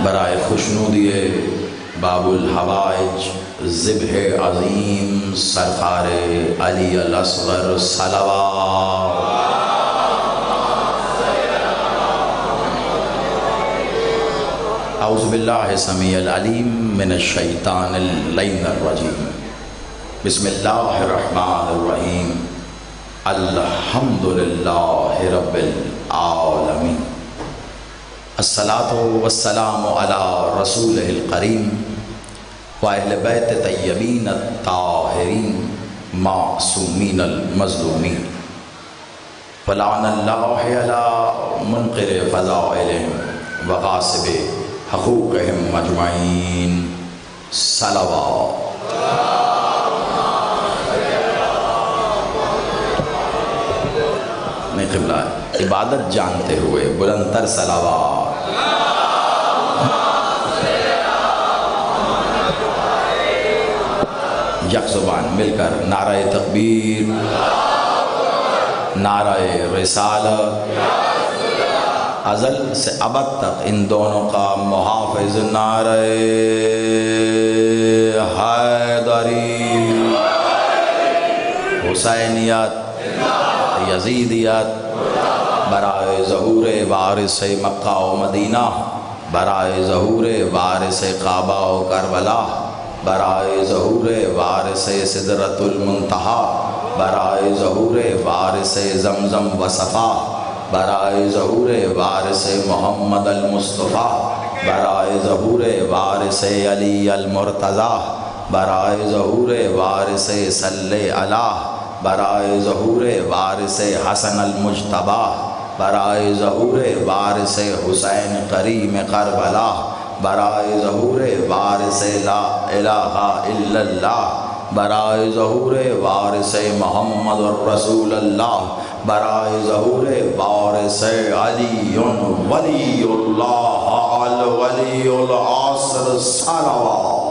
برائے خوشنودی باب الحوائج ذبح عظیم سرکار علی الاصغر صلوات. اعوذ باللہ السمیع العلیم من الشیطان اللعین الرجیم. بسم اللہ الرحمن الرحیم. الحمدللہ رب العالمین. الصلاة والسلام علی رسولہ الکریم واہل بیت طیبین الطاہرین معصومین المظلومین. ولعن اللہ علی منکر فضائلہم وغاصب حقوقہم اجمعین. صلوات. میں قبلہ عبادت جانتے ہوئے بلندتر صلوات. یک زبان مل کر نعرہ تکبیر، نعرہ رسالت، ازل سے ابد تک ان دونوں کا محافظ نعرہ حیدری، حسینیت، یزیدیت، برائے ظہور وارث مکہ و مدینہ، برائے ظہور وارث کعبہ و کربلا، برائے ظہور وارث سدرۃ المنتہا، برائے ظہور وارث زمزم و صفا، برائے ظہور وارث محمد المصطفیٰ، برائے ظہور وارث علی المرتضیٰ، برائے ظہور وارث صلی علیہ، برائے ظہور وارث حسن المجتبیٰ، برائے ظہور وارث حسین کریم کربلا، برائے ظہور وارث لا الہ الا اللہ، برائے ظہور وارث محمد الرسول اللہ، برائے ظہور وارث علی ولی اللہ الولی العصر. صلوات.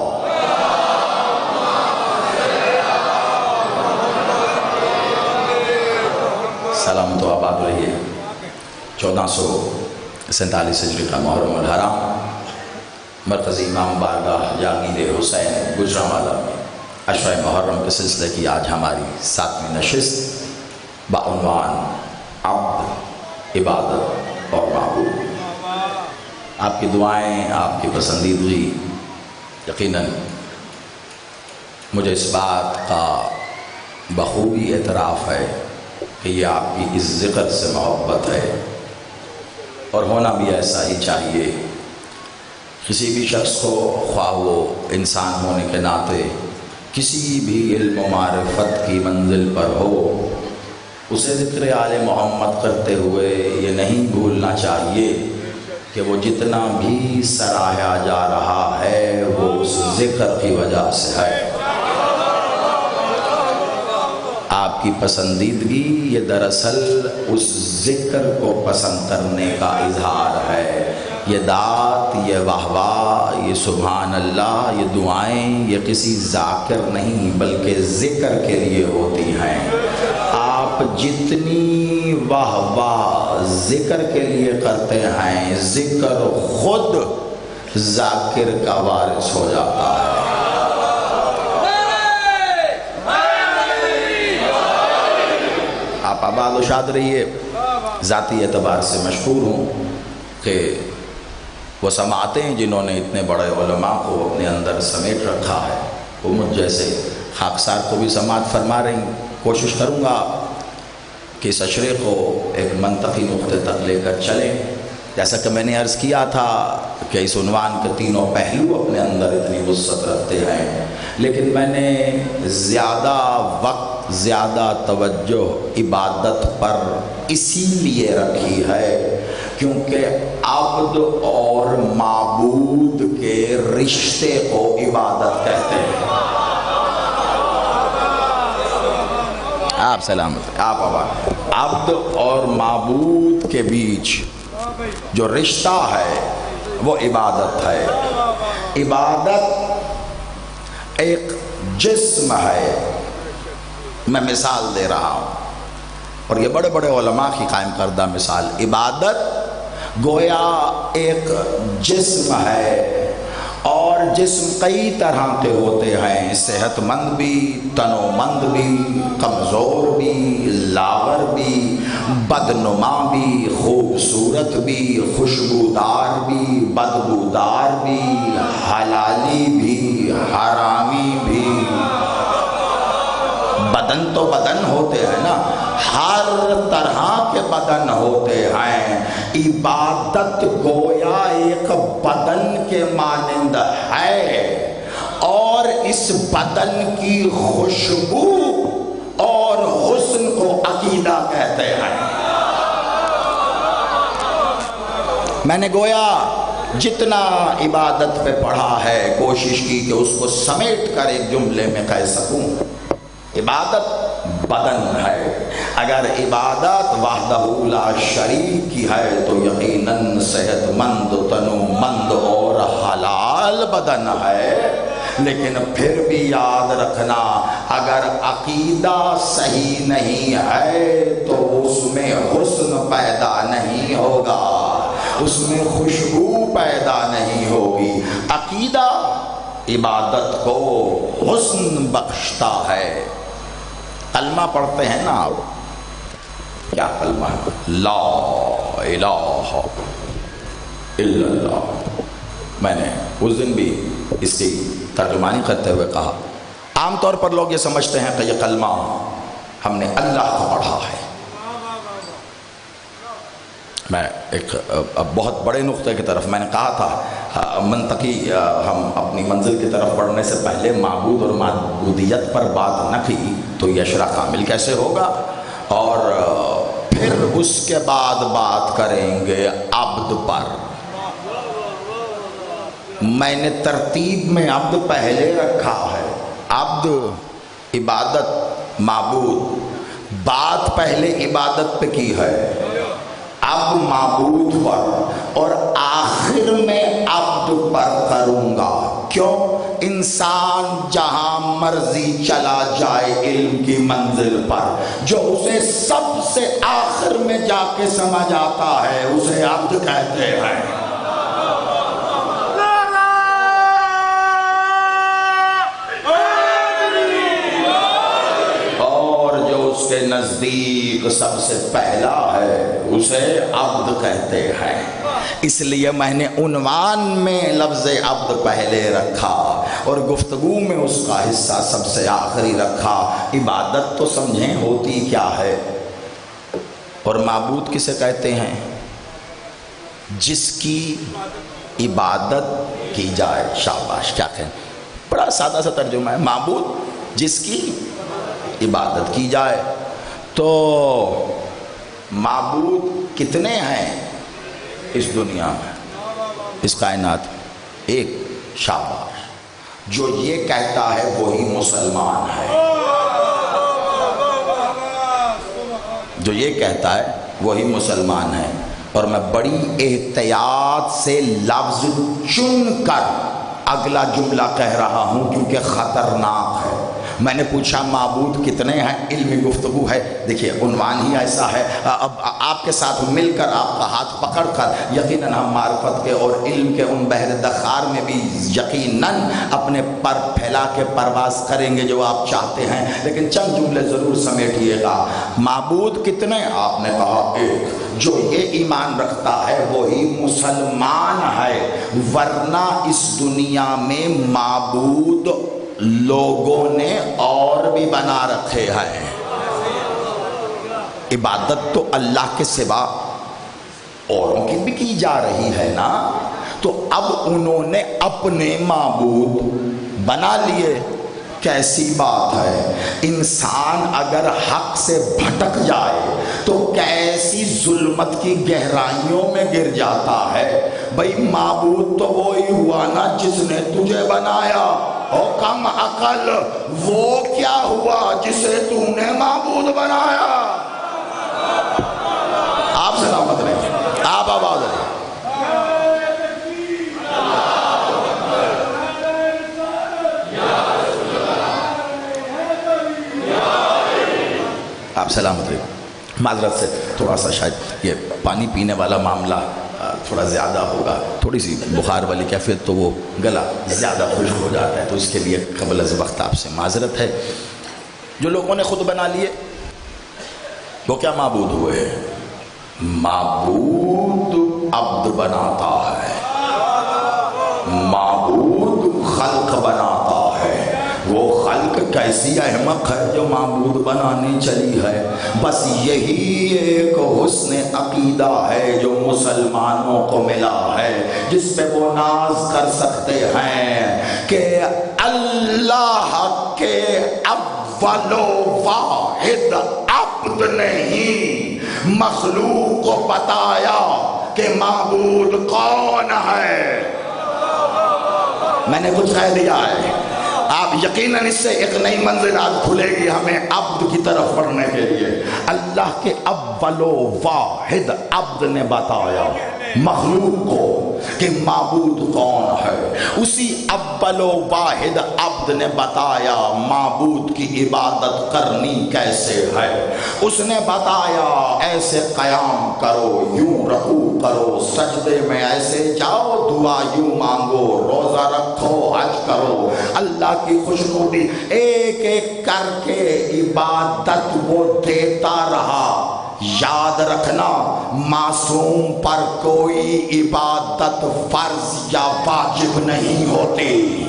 سلام تو آباد رہیے. 1447 ہجری کا محرم الحرام مرکزی امام بارگاہ جہانگیر حسین گجرانوالہ میں عشرہ محرم کے سلسلے کی آج ہماری 7ویں نشست بعنوان عبد، عبادت اور معبود. آپ کی دعائیں، آپ کی پسندیدگی یقیناً مجھے اس بات کا بخوبی اعتراف ہے کہ یہ آپ کی اس ذکر سے محبت ہے، اور ہونا بھی ایسا ہی چاہیے. کسی بھی شخص کو خواہ وہ انسان ہونے کے ناطے کسی بھی علم و معرفت کی منزل پر ہو، اسے ذکر آل محمد کرتے ہوئے یہ نہیں بھولنا چاہیے کہ وہ جتنا بھی سراہا جا رہا ہے وہ اس ذکر کی وجہ سے ہے. آپ کی پسندیدگی یہ دراصل اس ذکر کو پسند کرنے کا اظہار ہے. یہ دعات، یہ واہ واہ، یہ سبحان اللہ، یہ دعائیں یہ کسی ذاکر نہیں بلکہ ذکر کے لیے ہوتی ہیں. آپ جتنی واہ واہ ذکر کے لیے کرتے ہیں، ذکر خود ذاکر کا وارث ہو جاتا ہے. آپ آباد و شاد رہیے. ذاتی اعتبار سے مشکور ہوں کہ وہ سماعتیں جنہوں نے اتنے بڑے علماء کو اپنے اندر سمیٹ رکھا ہے، وہ مجھ جیسے خاکسار کو بھی سماعت فرما رہی. کوشش کروں گا کہ اس اشرے کو ایک منطقی نقطے تک لے کر چلیں. جیسا کہ میں نے عرض کیا تھا کہ اس عنوان کے تینوں پہلو اپنے اندر اتنی وسعت رکھتے ہیں، لیکن میں نے زیادہ وقت، زیادہ توجہ عبادت پر اسی لیے رکھی ہے کیونکہ عبد اور معبود کے رشتے کو عبادت کہتے ہیں. آپ سلامت، آپ آباد. عبد اور معبود کے بیچ جو رشتہ ہے وہ عبادت ہے. عبادت ایک جسم ہے. میں مثال دے رہا ہوں اور یہ بڑے بڑے علماء کی قائم کردہ مثال. عبادت گویا ایک جسم ہے اور جسم کئی طرح کے ہوتے ہیں، صحت مند بھی، تنو مند بھی، کمزور بھی، لاغر بھی، بدنما بھی، خوبصورت بھی، خوشبودار بھی، بدبودار بھی، حلالی بھی، حرامی بھی۔ بدن تو بدن ہوتے ہیں نا، ہر طرح کے بدن ہوتے ہیں۔ عبادت گویا ایک بدن کے مانند ہے، اور اس بدن کی خوشبو اور حسن کو عقیدہ کہتے ہیں۔ میں نے گویا جتنا عبادت پہ پڑھا ہے کوشش کی کہ اس کو سمیٹ کر ایک جملے میں کہہ سکوں۔ عبادت بدن ہے، اگر عبادت وحدہ لا شریک کی ہے تو یقیناً صحت مند، تنو مند اور حلال بدن ہے۔ لیکن پھر بھی یاد رکھنا، اگر عقیدہ صحیح نہیں ہے تو اس میں حسن پیدا نہیں ہوگا، اس میں خوشبو پیدا نہیں ہوگی۔ عقیدہ عبادت کو حسن بخشتا ہے۔ کلمہ پڑھتے ہیں نا آپ، کیا کلمہ ہے؟ لا الہ الا اللہ۔ میں نے اس دن بھی اس کی ترجمانی کرتے ہوئے کہا، عام طور پر لوگ یہ سمجھتے ہیں کہ یہ کلمہ ہم نے اللہ کو پڑھا ہے۔ میں ایک بہت بڑے نقطے کی طرف، میں نے کہا تھا منطقی ہم اپنی منزل کی طرف بڑھنے سے پہلے معبود اور معبودیت پر بات نہ کی تو یہ اشرا کامل کیسے ہوگا، اور پھر اس کے بعد بات کریں گے عبد پر۔ میں نے ترتیب میں عبد پہلے رکھا ہے، عبد عبادت معبود، بات پہلے عبادت پہ کی ہے، اب معبود پر، اور آخر میں عبد پر کروں گا۔ کیوں؟ انسان جہاں مرضی چلا جائے علم کی منزل پر، جو اسے سب سے آخر میں جا کے سمجھ آتا ہے اسے عبد کہتے ہیں۔ اس کے نزدیک سب سے پہلا ہے اسے عبد کہتے ہیں۔ اس لیے میں نے عنوان میں لفظ عبد پہلے رکھا اور گفتگو میں اس کا حصہ سب سے آخری رکھا۔ عبادت تو سمجھیں ہوتی کیا ہے، اور معبود کسے کہتے ہیں؟ جس کی عبادت کی جائے۔ شاباش، کیا کہیں، بڑا سادہ سا ترجمہ ہے۔ معبود جس کی عبادت کی جائے۔ تو معبود کتنے ہیں اس دنیا میں، اس کائنات؟ ایک۔ شاباش، جو یہ کہتا ہے وہی مسلمان ہے، جو یہ کہتا ہے وہی مسلمان ہے۔ اور میں بڑی احتیاط سے لفظ چن کر اگلا جملہ کہہ رہا ہوں کیونکہ خطرناک ہے۔ میں نے پوچھا معبود کتنے ہیں، علمی گفتگو ہے، دیکھیے عنوان ہی ایسا ہے۔ اب آپ کے ساتھ مل کر، آپ کا ہاتھ پکڑ کر یقیناً ہم معرفت کے اور علم کے ان بحر دخار میں بھی یقیناً اپنے پر پھیلا کے پرواز کریں گے جو آپ چاہتے ہیں، لیکن چند جملے ضرور سمیٹیے گا۔ معبود کتنے؟ آپ نے کہا ایک۔ جو یہ ایمان رکھتا ہے وہی مسلمان ہے، ورنہ اس دنیا میں معبود لوگوں نے اور بھی بنا رکھے ہیں۔ عبادت تو اللہ کے سوا اوروں کی بھی کی جا رہی ہے نا، تو اب انہوں نے اپنے معبود بنا لیے۔ کیسی بات ہے، انسان اگر حق سے بھٹک جائے تو کیسی ظلمت کی گہرائیوں میں گر جاتا ہے۔ بھئی معبود تو وہی ہوا نا جس نے تجھے بنایا، اور کم عقل وہ کیا ہوا جسے تو نے معبود بنایا۔ آپ سلامت رہیں، آپ آواز رہیں۔ آپ سلامت رہیں۔ معذرت سے تھوڑا سا شاید یہ پانی پینے والا معاملہ تھوڑا زیادہ ہوگا، تھوڑی سی بخار والی کیفیت تو وہ گلا زیادہ خشک ہو جاتا ہے، تو اس کے لیے قبل از وقت آپ سے معذرت ہے۔ جو لوگوں نے خود بنا لیے وہ کیا معبود ہوئے ہیں؟ معبود عبد بناتا ہے، معبود خلق بناتا ہے۔ وہ خلق کیسی احمق ہے جو معبود بنانے چلی ہے؟ بس یہی ایک حسن عقیدہ ہے جو مسلمانوں کو ملا ہے، جس پہ وہ ناز کر سکتے ہیں کہ اللہ کے اول و واحد عبد نے ہی مخلوق کو بتایا کہ معبود کون ہے۔ میں نے کچھ کہہ دیا ہے، آپ یقیناً اس سے ایک نئی منزل آج کھلے گی ہمیں عبد کی طرف بڑھنے کے لیے۔ اللہ کے اول و واحد عبد نے بتایا مخلوق کو کہ معبود کون ہے، اسی اول و واحد عبد نے بتایا معبود کی عبادت کرنی کیسے ہے۔ اس نے بتایا ایسے قیام کرو، یوں رکوع کرو، سجدے میں ایسے جاؤ، دعا یوں مانگو، روزہ رکھو، حج کرو، اللہ کی خوشنودی ایک ایک کر کے عبادت وہ دیتا رہا۔ یاد رکھنا معصوم پر کوئی عبادت فرض یا واجب نہیں ہوتی،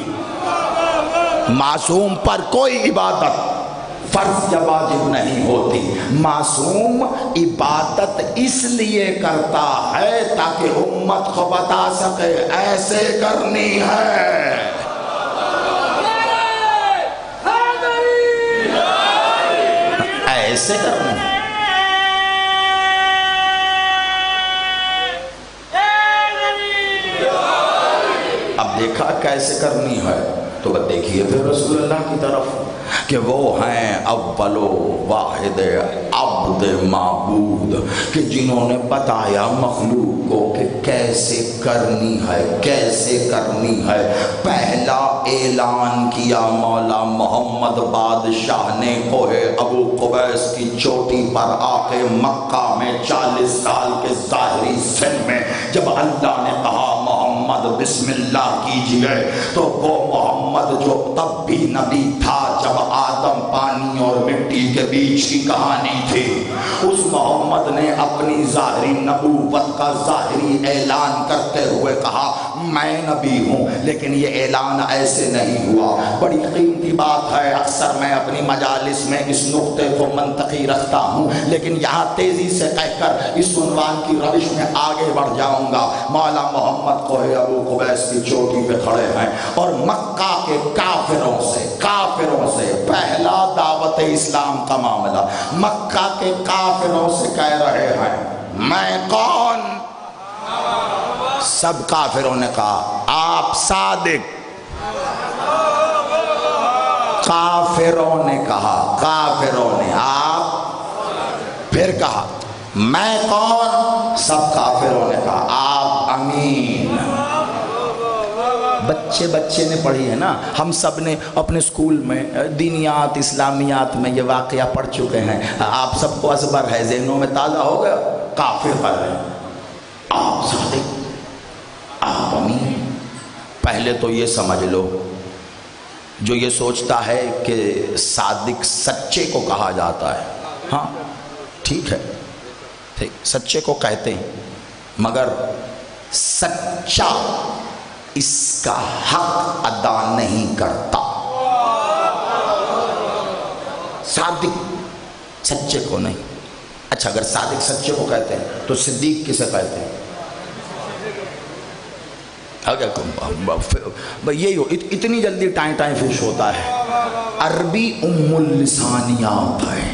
معصوم پر کوئی عبادت فرض یا واجب نہیں ہوتی۔ معصوم عبادت اس لیے کرتا ہے تاکہ امت کو بتا سکے ایسے کرنی ہے، ایسے کرنی ہے۔ اب دیکھا کیسے کرنی ہے تو بس دیکھیے پھر رسول اللہ کی طرف کہ وہ ہیں اول و واحد عبد معبود، کہ جنہوں نے بتایا مخلوق کو کہ کیسے کرنی ہے، کیسے کرنی ہے۔ پہلا اعلان کیا مولا محمد بادشاہ نے کوہ ابو قبیس کی چوٹی پر آ کے مکہ میں 40 سال کے ظاہری سن میں جب اللہ نے کہا محمد بسم اللہ کیجئے، تو وہ محمد جو تب بھی نبی تھا جب آدم پانی اور مٹی کے بیچ کی کہانی تھی، اس محمد نے اپنی ظاہری نبوت کا ظاہری اعلان کرتے ہوئے کہا میں نبی ہوں، لیکن یہ اعلان ایسے نہیں ہوا۔ بڑی قیمتی بات ہے، اکثر میں اپنی مجالس میں اس نقطے کو منطقی رکھتا ہوں، لیکن یہاں تیزی سے کہہ کر اس عنوان کی روش میں آگے بڑھ جاؤں گا۔ مولا محمد کوہ ابو قبیس کی چوٹی پہ کھڑے ہیں اور مکہ کے کافروں سے پہلا دعوت اسلام کا معاملہ، مکہ کے کافروں سے کہہ رہے ہیں میں کون؟ سب کافروں نے کہا آپ صادق، کافروں نے کہا، کافروں نے آپ، پھر کہا میں کون؟ سب کافروں نے کہا آپ امین۔ بچے نے پڑھی ہے نا، ہم سب نے اپنے اسکول میں دینیات اسلامیات میں یہ واقعہ پڑھ چکے ہیں، آپ سب کو ازبر ہے، ذہنوں میں تازہ ہو گیا۔ کافر ہے آپ صادق، آپ امین۔ پہلے تو یہ سمجھ لو جو یہ سوچتا ہے کہ صادق سچے کو کہا جاتا ہے، ہاں ٹھیک ہے، ٹھیک سچے کو کہتے ہیں، مگر سچا اس کا حق ادا نہیں کرتا۔ صادق سچے کو نہیں۔ اچھا اگر صادق سچے کو کہتے ہیں تو صدیق کسے کہتے ہیں؟ یہی ہو، اتنی جلدی ٹائیں فش ہوتا ہے۔ عربی ام اللسانیات ہے،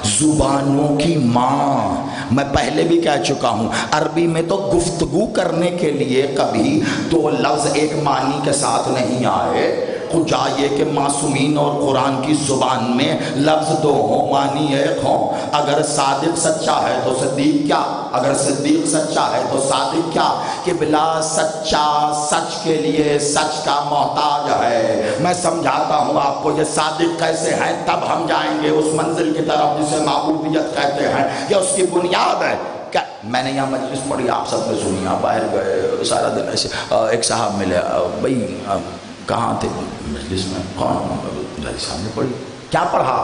زبانوں کی ماں۔ میں پہلے بھی کہہ چکا ہوں عربی میں تو گفتگو کرنے کے لیے کبھی دو لفظ ایک معنی کے ساتھ نہیں آئے، کجا یہ کہ معصومین اور قرآن کی زبان میں لفظ دو ہوں معنی ایک ہوں۔ اگر صادق سچا ہے تو صدیق کیا، اگر صدیق سچا ہے تو صادق کیا، کہ بلا سچا سچ کے لیے سچ کا محتاج ہے۔ میں سمجھاتا ہوں آپ کو یہ صادق کیسے ہیں، تب ہم جائیں گے اس منزل کی طرف جسے معبودیت کہتے ہیں، یہ اس کی بنیاد ہے۔ میں نے یہاں مجلس پڑھی، آپ سب نے سنی، آپ باہر گئے، سارا دن ایسے ایک صاحب ملے، بھائی کہاں تھے مجلس میں؟ کون؟ صاحب نے پڑھی۔ کیا پڑھا؟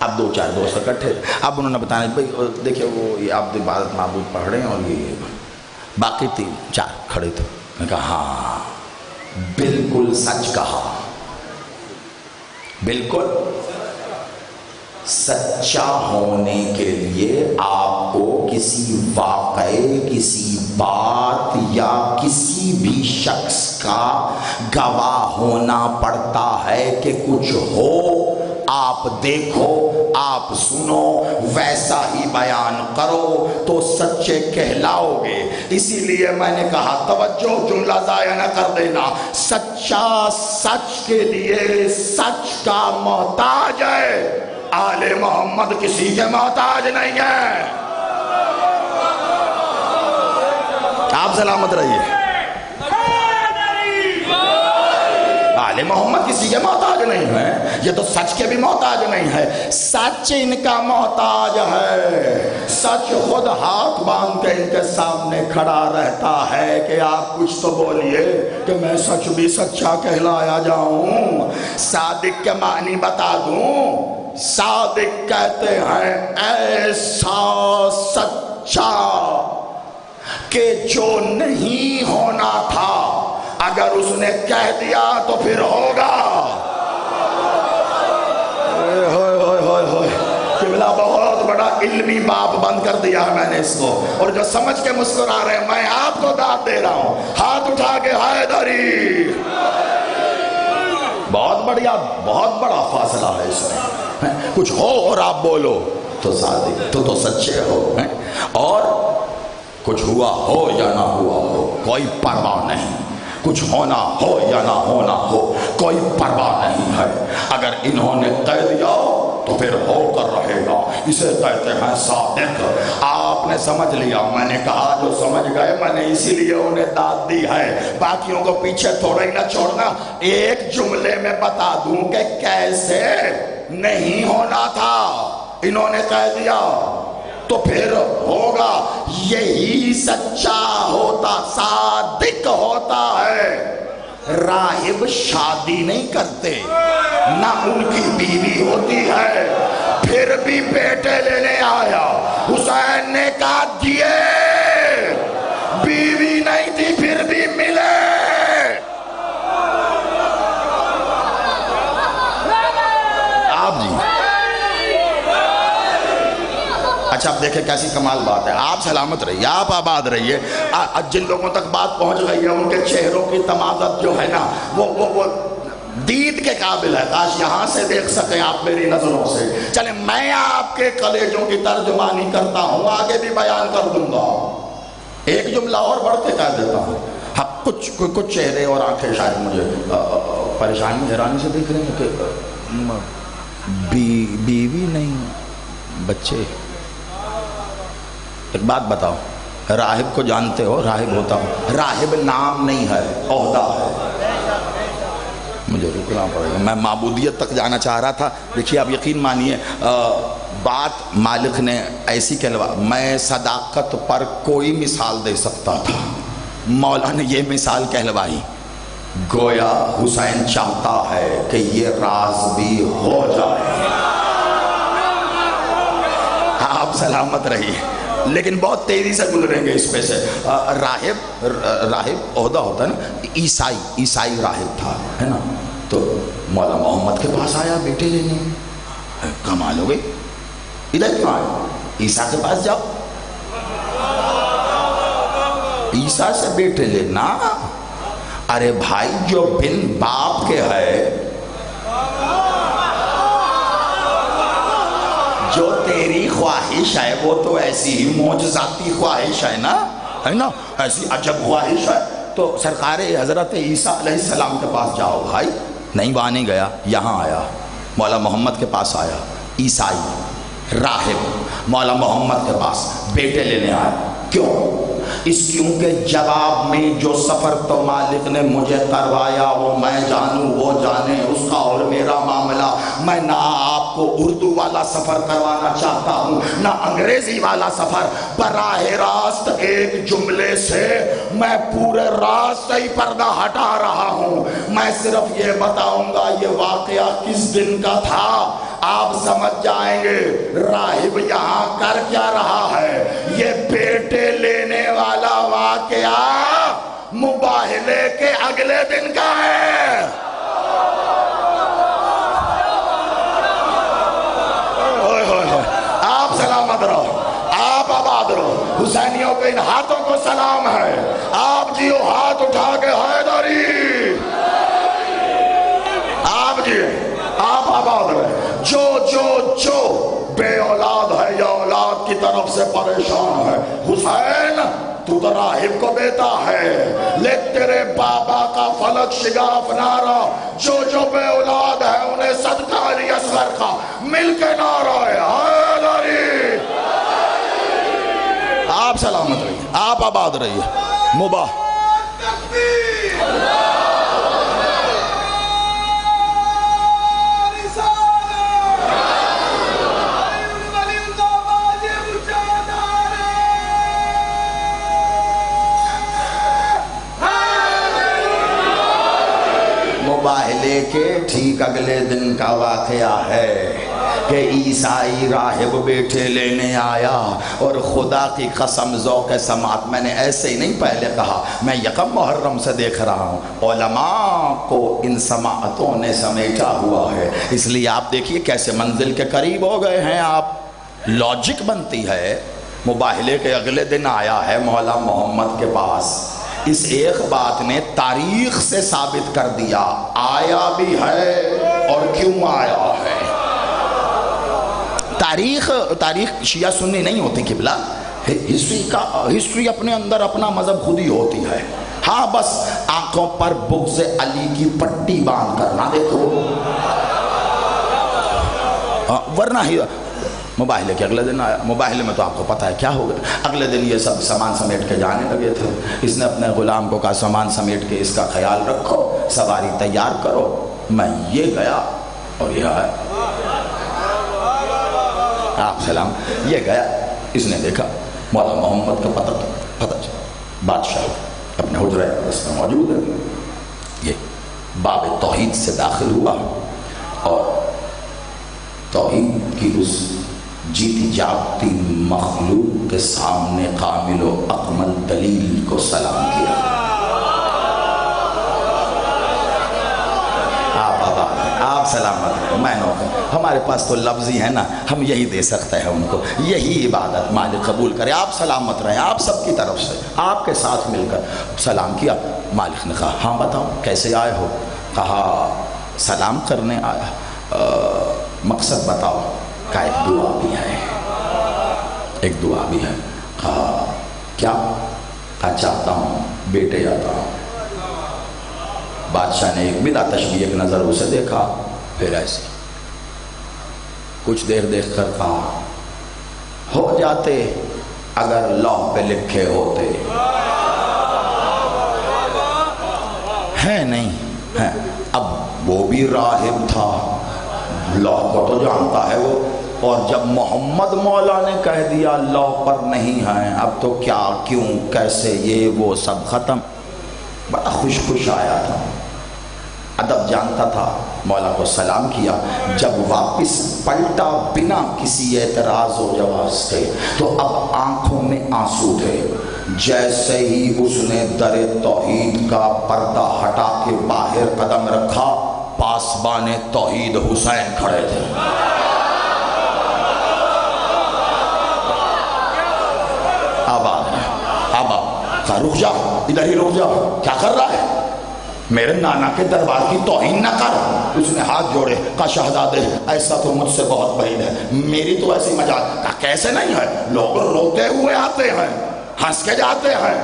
اب دو چار دوست اکٹھے، اب انہوں نے بتانا بھائی دیکھیں وہ یہ آپ عبادت معبود پڑھ رہے ہیں اور یہ باقی تین چار کھڑے تھے۔ میں کہا ہاں بالکل سچ کہا، بالکل سچا ہونے کے لیے آپ کو کسی واقعے، کسی بات یا کسی بھی شخص کا گواہ ہونا پڑتا ہے کہ کچھ ہو، آپ دیکھو، آپ سنو، ویسا ہی بیان کرو تو سچے کہلاؤ گے۔ اسی لیے میں نے کہا توجہ، جملہ ضائع نہ کر دینا، سچا سچ کے لیے سچ کا محتاج ہے، آل محمد کسی کے محتاج نہیں ہے۔ آپ سلامت رہیے۔ آل محمد کسی کے محتاج نہیں ہے، یہ تو سچ کے بھی محتاج نہیں ہے، سچ ان کا محتاج ہے۔ سچ خود ہاتھ باندھ کے ان کے سامنے کھڑا رہتا ہے کہ آپ کچھ تو بولیے کہ میں سچ بھی سچا کہلایا جاؤں۔ صادق کے معنی بتا دوں، صادق کہتے ہیں ایسا سچا کہ جو نہیں ہونا تھا اگر اس نے کہہ دیا تو پھر ہوگا۔ قبلہ بہت بڑا علمی باب بند کر دیا ہے میں نے اس کو، اور جو سمجھ کے مسکرا رہے ہیں میں آپ کو داد دے رہا ہوں، ہاتھ اٹھا کے حیدری۔ بہت بڑھیا، بہت بڑا فاصلہ ہے اس میں، کچھ ہو اور آپ بولو تو صادق تو سچے ہو، اور کچھ ہوا ہو یا نہ ہوا ہو کوئی پرواہ نہیں، کچھ ہونا ہو یا نہ ہونا ہو کوئی پرواہ نہیں ہے، اگر انہوں نے کہہ دیا تو پھر ہو کر رہے گا، اسے کہتے ہیں صادق۔ آپ نے سمجھ لیا، میں نے کہا جو سمجھ گئے میں نے اسی لیے انہیں داد دی ہے، باقیوں کو پیچھے تھوڑا ہی نہ چھوڑنا۔ ایک جملے میں بتا دوں کہ کیسے نہیں ہونا تھا، انہوں نے کہہ دیا تو پھر ہوگا، یہی سچا ہوتا، صادق ہوتا ہے۔ راہب شادی نہیں کرتے، نہ ان کی بیوی ہوتی ہے، پھر بھی بیٹے لینے آیا، حسین نے کہا دیے، بیوی نہیں تھی پھر بھی ملے۔ آپ جی اچھا اب دیکھیں کیسی کمال بات ہے، آپ سلامت رہیے، آپ آباد رہیے۔ جن لوگوں تک بات پہنچ گئی ہے ان کے چہروں کی تمازت جو ہے نا وہ دید کے قابل ہے، کاش یہاں سے دیکھ سکیں آپ میری نظروں سے۔ چلیں میں آپ کے کلیجوں کی ترجمانی کرتا ہوں، آگے بھی بیان کر دوں گا، ایک جملہ اور بڑھ کے کہہ دیتا ہوں۔ ہاں کچھ چہرے اور آنکھیں شاید مجھے پریشانی حیرانی سے دیکھ رہے ہیں کہ بیوی نہیں بچے۔ ایک بات بتاؤ، راہب کو جانتے ہو؟ راہب ہوتا ہوں، راہب نام نہیں ہے، عہدہ ہے۔ مجھے رکنا پڑے گا، میں معبودیت تک جانا چاہ رہا تھا۔ دیکھیے آپ یقین مانیے، بات مالک نے ایسی کہلوا، میں صداقت پر کوئی مثال دے سکتا تھا، مولا نے یہ مثال کہلوائی، گویا حسین چاہتا ہے کہ یہ راز بھی ہو جائے۔ آپ سلامت رہیے، لیکن بہت تیزی سے گزریں گے اس پہ سے۔ راہب عہدہ ہوتا ہے نا، عیسائی راہب تھا، ہے نا، تو مولا محمد کے پاس آیا بیٹے لینے، کمال ہو گئی، ادھر کیوں آئے؟ عیسیٰ کے پاس جاؤ، عیسیٰ سے بیٹے لینا؟ ارے بھائی جو بن باپ کے ہے، جو تیری خواہش ہے وہ تو ایسی ہی معجزاتی خواہش ہے نا، ایسی عجب خواہش ہے، تو سرکار حضرت عیسیٰ علیہ السلام کے پاس جاؤ بھائی۔ نہیں وہاں نہیں گیا، یہاں آیا، مولا محمد کے پاس آیا، عیسائی راہب مولا محمد کے پاس بیٹے لینے آیا۔ کیوں؟ اس کیوں کے جواب میں جو سفر تو مالک نے مجھے کروایا وہ میں جانوں وہ جانے، اس کا اور میرا معاملہ۔ میں نہ آپ کو اردو والا سفر کروانا چاہتا ہوں نہ انگریزی والا سفر، براہ راست ایک جملے سے میں پورے راستے ہی پردہ ہٹا رہا ہوں۔ میں صرف یہ بتاؤں گا یہ واقعہ کس دن کا تھا، آپ سمجھ جائیں گے راہب یہاں کر کیا رہا ہے۔ یہ بیٹے لینے والا واقعہ مباہلے کے اگلے دن کا ہے۔ آپ سلامت رہو، آپ آباد رہو۔ حسینیوں کے ان ہاتھوں کو سلام ہے، آپ جیو ہاتھ اٹھا کے حیدری، آپ جیو، آپ آباد رہے۔ جو بے اولاد ہے یا اولاد کی طرف سے پریشان ہے، حسین تو راہب کو دیتا ہے، لے تیرے بابا کا فلک شگاف نعرہ، جو بے اولاد ہے انہیں صدقہ علی اصغر کا مل کے نعرہ ہے حیدری۔ آپ سلامت رہیے، آپ آباد رہیے، مباح مباہلے کے ٹھیک اگلے دن کا واقعہ ہے کہ عیسائی راہب بیٹے لینے آیا، اور خدا کی قسم ذوق سماعت میں نے ایسے ہی نہیں پہلے کہا، میں یکم محرم سے دیکھ رہا ہوں علماء کو ان سماعتوں نے سمیٹا ہوا ہے۔ اس لیے آپ دیکھیے کیسے منزل کے قریب ہو گئے ہیں آپ، لاجک بنتی ہے۔ مباہلے کے اگلے دن آیا ہے مولا محمد کے پاس، اس ایک بات نے تاریخ سے ثابت کر دیا آیا بھی ہے اور کیوں آیا ہے۔ تاریخ شیعہ سنی نہیں ہوتی قبلہ، ہسٹری اپنے اندر اپنا مذہب خود ہی ہوتی ہے۔ ہاں بس آنکھوں پر بغض علی کی پٹی باندھ کر نہ دیکھو، ورنہ ہی مباہلے کے اگلے دن آیا۔ مباہلے میں تو آپ کو پتہ ہے کیا ہو گیا، اگلے دن یہ سب سامان سمیٹ کے جانے لگے تھے۔ اس نے اپنے غلام کو کہا سامان سمیٹ کے اس کا خیال رکھو، سواری تیار کرو۔ میں یہ گیا اور یہ آیا، آپ سلام، یہ گیا، اس نے دیکھا مولا محمد کا پتہ چلا، بادشاہ اپنے حجرہ اقدس میں موجود ہے۔ یہ باب توحید سے داخل ہوا اور توحید کی اس جیتی جاگتی مخلوق کے سامنے کامل و اکمل دلیل کو سلام کیا۔ آپ سلامت ہیں، میں نو ہمارے پاس تو لفظ ہی ہے نا، ہم یہی دے سکتے ہیں ان کو، یہی عبادت مالک قبول کرے۔ آپ سلامت رہیں، آپ سب کی طرف سے آپ کے ساتھ مل کر سلام کیا۔ مالک نے کہا ہاں بتاؤ کیسے آئے ہو؟ کہا سلام کرنے آیا، مقصد بتاؤ؟ کا ایک دعا بھی ہے، ایک دعا بھی ہے۔ کہا کیا؟ کہا چاہتا ہوں بیٹے جاتا ہوں۔ بادشاہ نے ایک بلا تشبیہ ایک نظر اسے دیکھا، پھر ایسے کچھ دیر دیکھ کر کہا ہو جاتے اگر لوح پہ لکھے ہوتے، ہے نہیں ہے۔ اب وہ بھی راہب تھا، لوح کو تو جانتا ہے وہ، اور جب محمد مولا نے کہہ دیا لوح پر نہیں ہے، اب تو کیا کیوں کیسے یہ وہ سب ختم۔ بڑا خوش آیا تھا، ادب جانتا تھا، مولا کو سلام کیا۔ جب واپس پلٹا بنا کسی اعتراض و جواز کے تو اب آنکھوں میں آنسو تھے۔ جیسے ہی اس نے در توحید کا پردہ ہٹا کے باہر قدم رکھا، پاسبان توحید حسین کھڑے تھے۔ اب رک جا، ادھر ہی رک جا، کیا کر رہا ہے؟ میرے نانا کے دربار کی توہین نہ کر۔ اس نے ہاتھ جوڑے، کہا شہزادے ایسا تو مجھ سے بہت بعید ہے، میری تو ایسی مجال۔ کہا کیسے نہیں ہے، لوگ روتے ہوئے آتے ہیں، ہنس کے جاتے ہیں،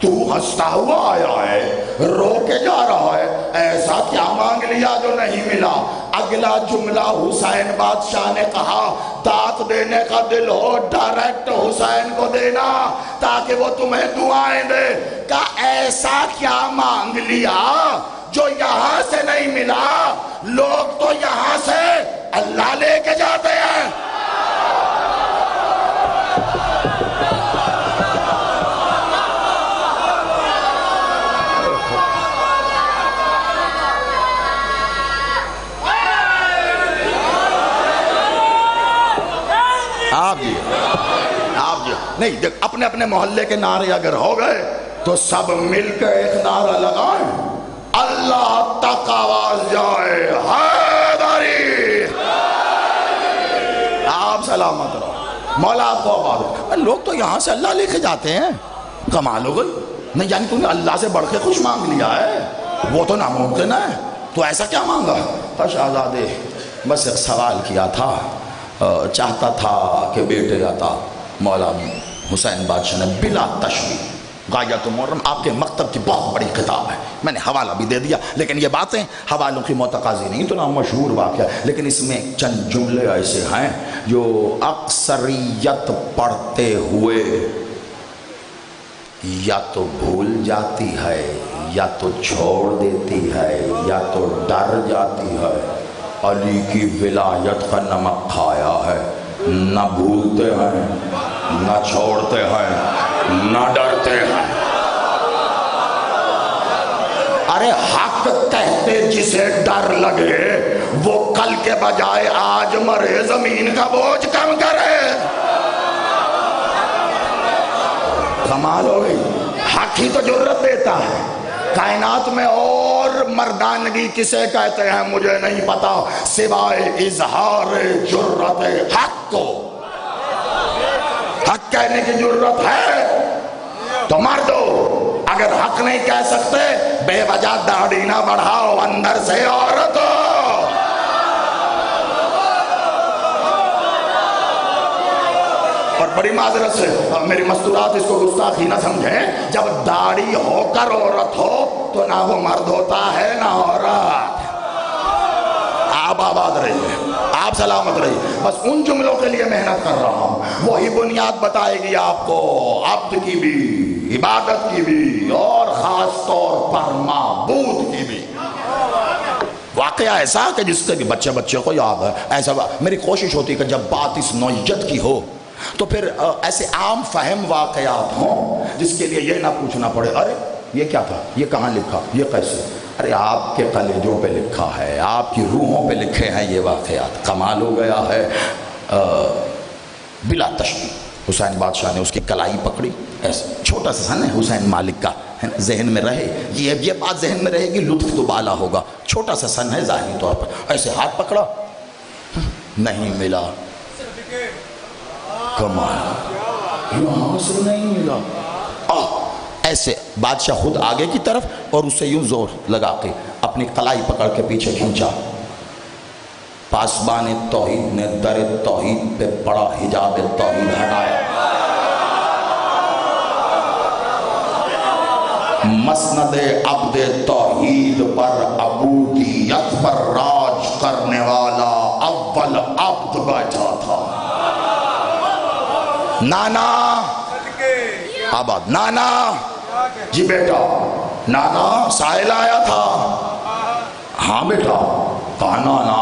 تو ہنستا ہوا آیا ہے، رو کے جا رہا ہے، ایسا کیا مانگ لیا جو نہیں ملا؟ اگلا جملہ حسین بادشاہ نے کہا دانت دینے کا دل ہو ڈائریکٹ حسین کو دینا تاکہ وہ تمہیں دعائیں دے. کہا ایسا کیا مانگ لیا جو یہاں سے نہیں ملا؟ لوگ تو یہاں سے اللہ لے کے جاتے ہیں. آپ جی نہیں اپنے اپنے محلے کے نعرے اگر ہو گئے تو سب مل کے ایک نعرہ لگائیں اللہ تک آواز جائے حیدری. آپ سلامت رہو مولا آپ کو آباد رہو. لوگ تو یہاں سے اللہ لے کے جاتے ہیں. کمال ہو گئی. نہیں یعنی تم نے اللہ سے بڑھ کے کچھ مانگ لیا ہے؟ وہ تو ناممکن ہے. تو ایسا کیا مانگا؟ شہزادے بس ایک سوال کیا تھا, چاہتا تھا کہ بیٹے عطا. مولا حسین بادشاہ نے بلا تشبیہ غایت محرم آپ کے مکتب کی بہت بڑی کتاب ہے, میں نے حوالہ بھی دے دیا, لیکن یہ باتیں حوالوں کی متقاضی نہیں, تو نام مشہور واقعہ, لیکن اس میں چند جملے ایسے ہیں جو اکثریت پڑھتے ہوئے یا تو بھول جاتی ہے یا تو چھوڑ دیتی ہے یا تو ڈر جاتی ہے. علی کی ولایت کا نمک کھایا ہے, نہ بھولتے ہیں نہ چھوڑتے ہیں نہ ڈرتے ہیں. ارے حق کہتے جسے ڈر لگے وہ کل کے بجائے آج مرے زمین کا بوجھ کم کرے. کمال ہو گئی. حق ہی تو جرت دیتا ہے. کائنات میں اور مردانگی کسے کہتے ہیں مجھے نہیں پتا سوائے اظہار جرت حق کو. حق کہنے کی جرت ہے تو مردو, اگر حق نہیں کہہ سکتے بے وجہ داڑھی نہ بڑھاؤ, اندر سے عورت ہو. اور بڑی معذرت سے میری مستورات اس کو گستاخی نہ سمجھیں, جب داڑھی ہو کر عورت ہو تو نہ وہ مرد ہوتا ہے نہ عورت. آپ آباد رہیے, آپ سلامت رہیے. بس ان جملوں کے لیے محنت کر رہا ہوں, وہی بنیاد بتائے گی آپ کو عبد کی بھی, عبادت کی بھی, اور خاص طور پر معبود کی بھی. واقعہ ایسا کہ جس سے بھی بچے کو یاد ہے. ایسا میری کوشش ہوتی کہ جب بات اس نوعیت کی ہو تو پھر ایسے عام فہم واقعات ہوں جس کے لیے یہ نہ پوچھنا پڑے ارے یہ کیا تھا, یہ کہاں لکھا, یہ کیسے. ارے آپ کے کلیجوں پہ لکھا ہے, آپ کی روحوں پہ لکھے ہیں یہ واقعات. کمال ہو گیا ہے. بلا تشبیہ حسین بادشاہ نے اس کی کلائی پکڑی, ایسے چھوٹا سا سن ہے حسین مالک کا, ذہن میں رہے یہ بات ذہن میں رہے گی, لطف تو بالا ہوگا. چھوٹا سا سن ہے ظاہری طور پر, ایسے ہاتھ پکڑا, نہیں ملا. کمال, یہاں سے نہیں ملا. ایسے بادشاہ خود آگے کی طرف اور اسے یوں زور لگا کے اپنی کلائی پکڑ کے پیچھے کھینچا. پاسبان توحید نے در توحید پہ پڑا حجاب توحید ہٹایا. مسند عبد توحید پر عبودیت پر راج کرنے والا اول عبد بیٹھا تھا. نانا آباد, نانا جی بیٹا, نانا سائل آیا تھا. ہاں بیٹا. کہا نانا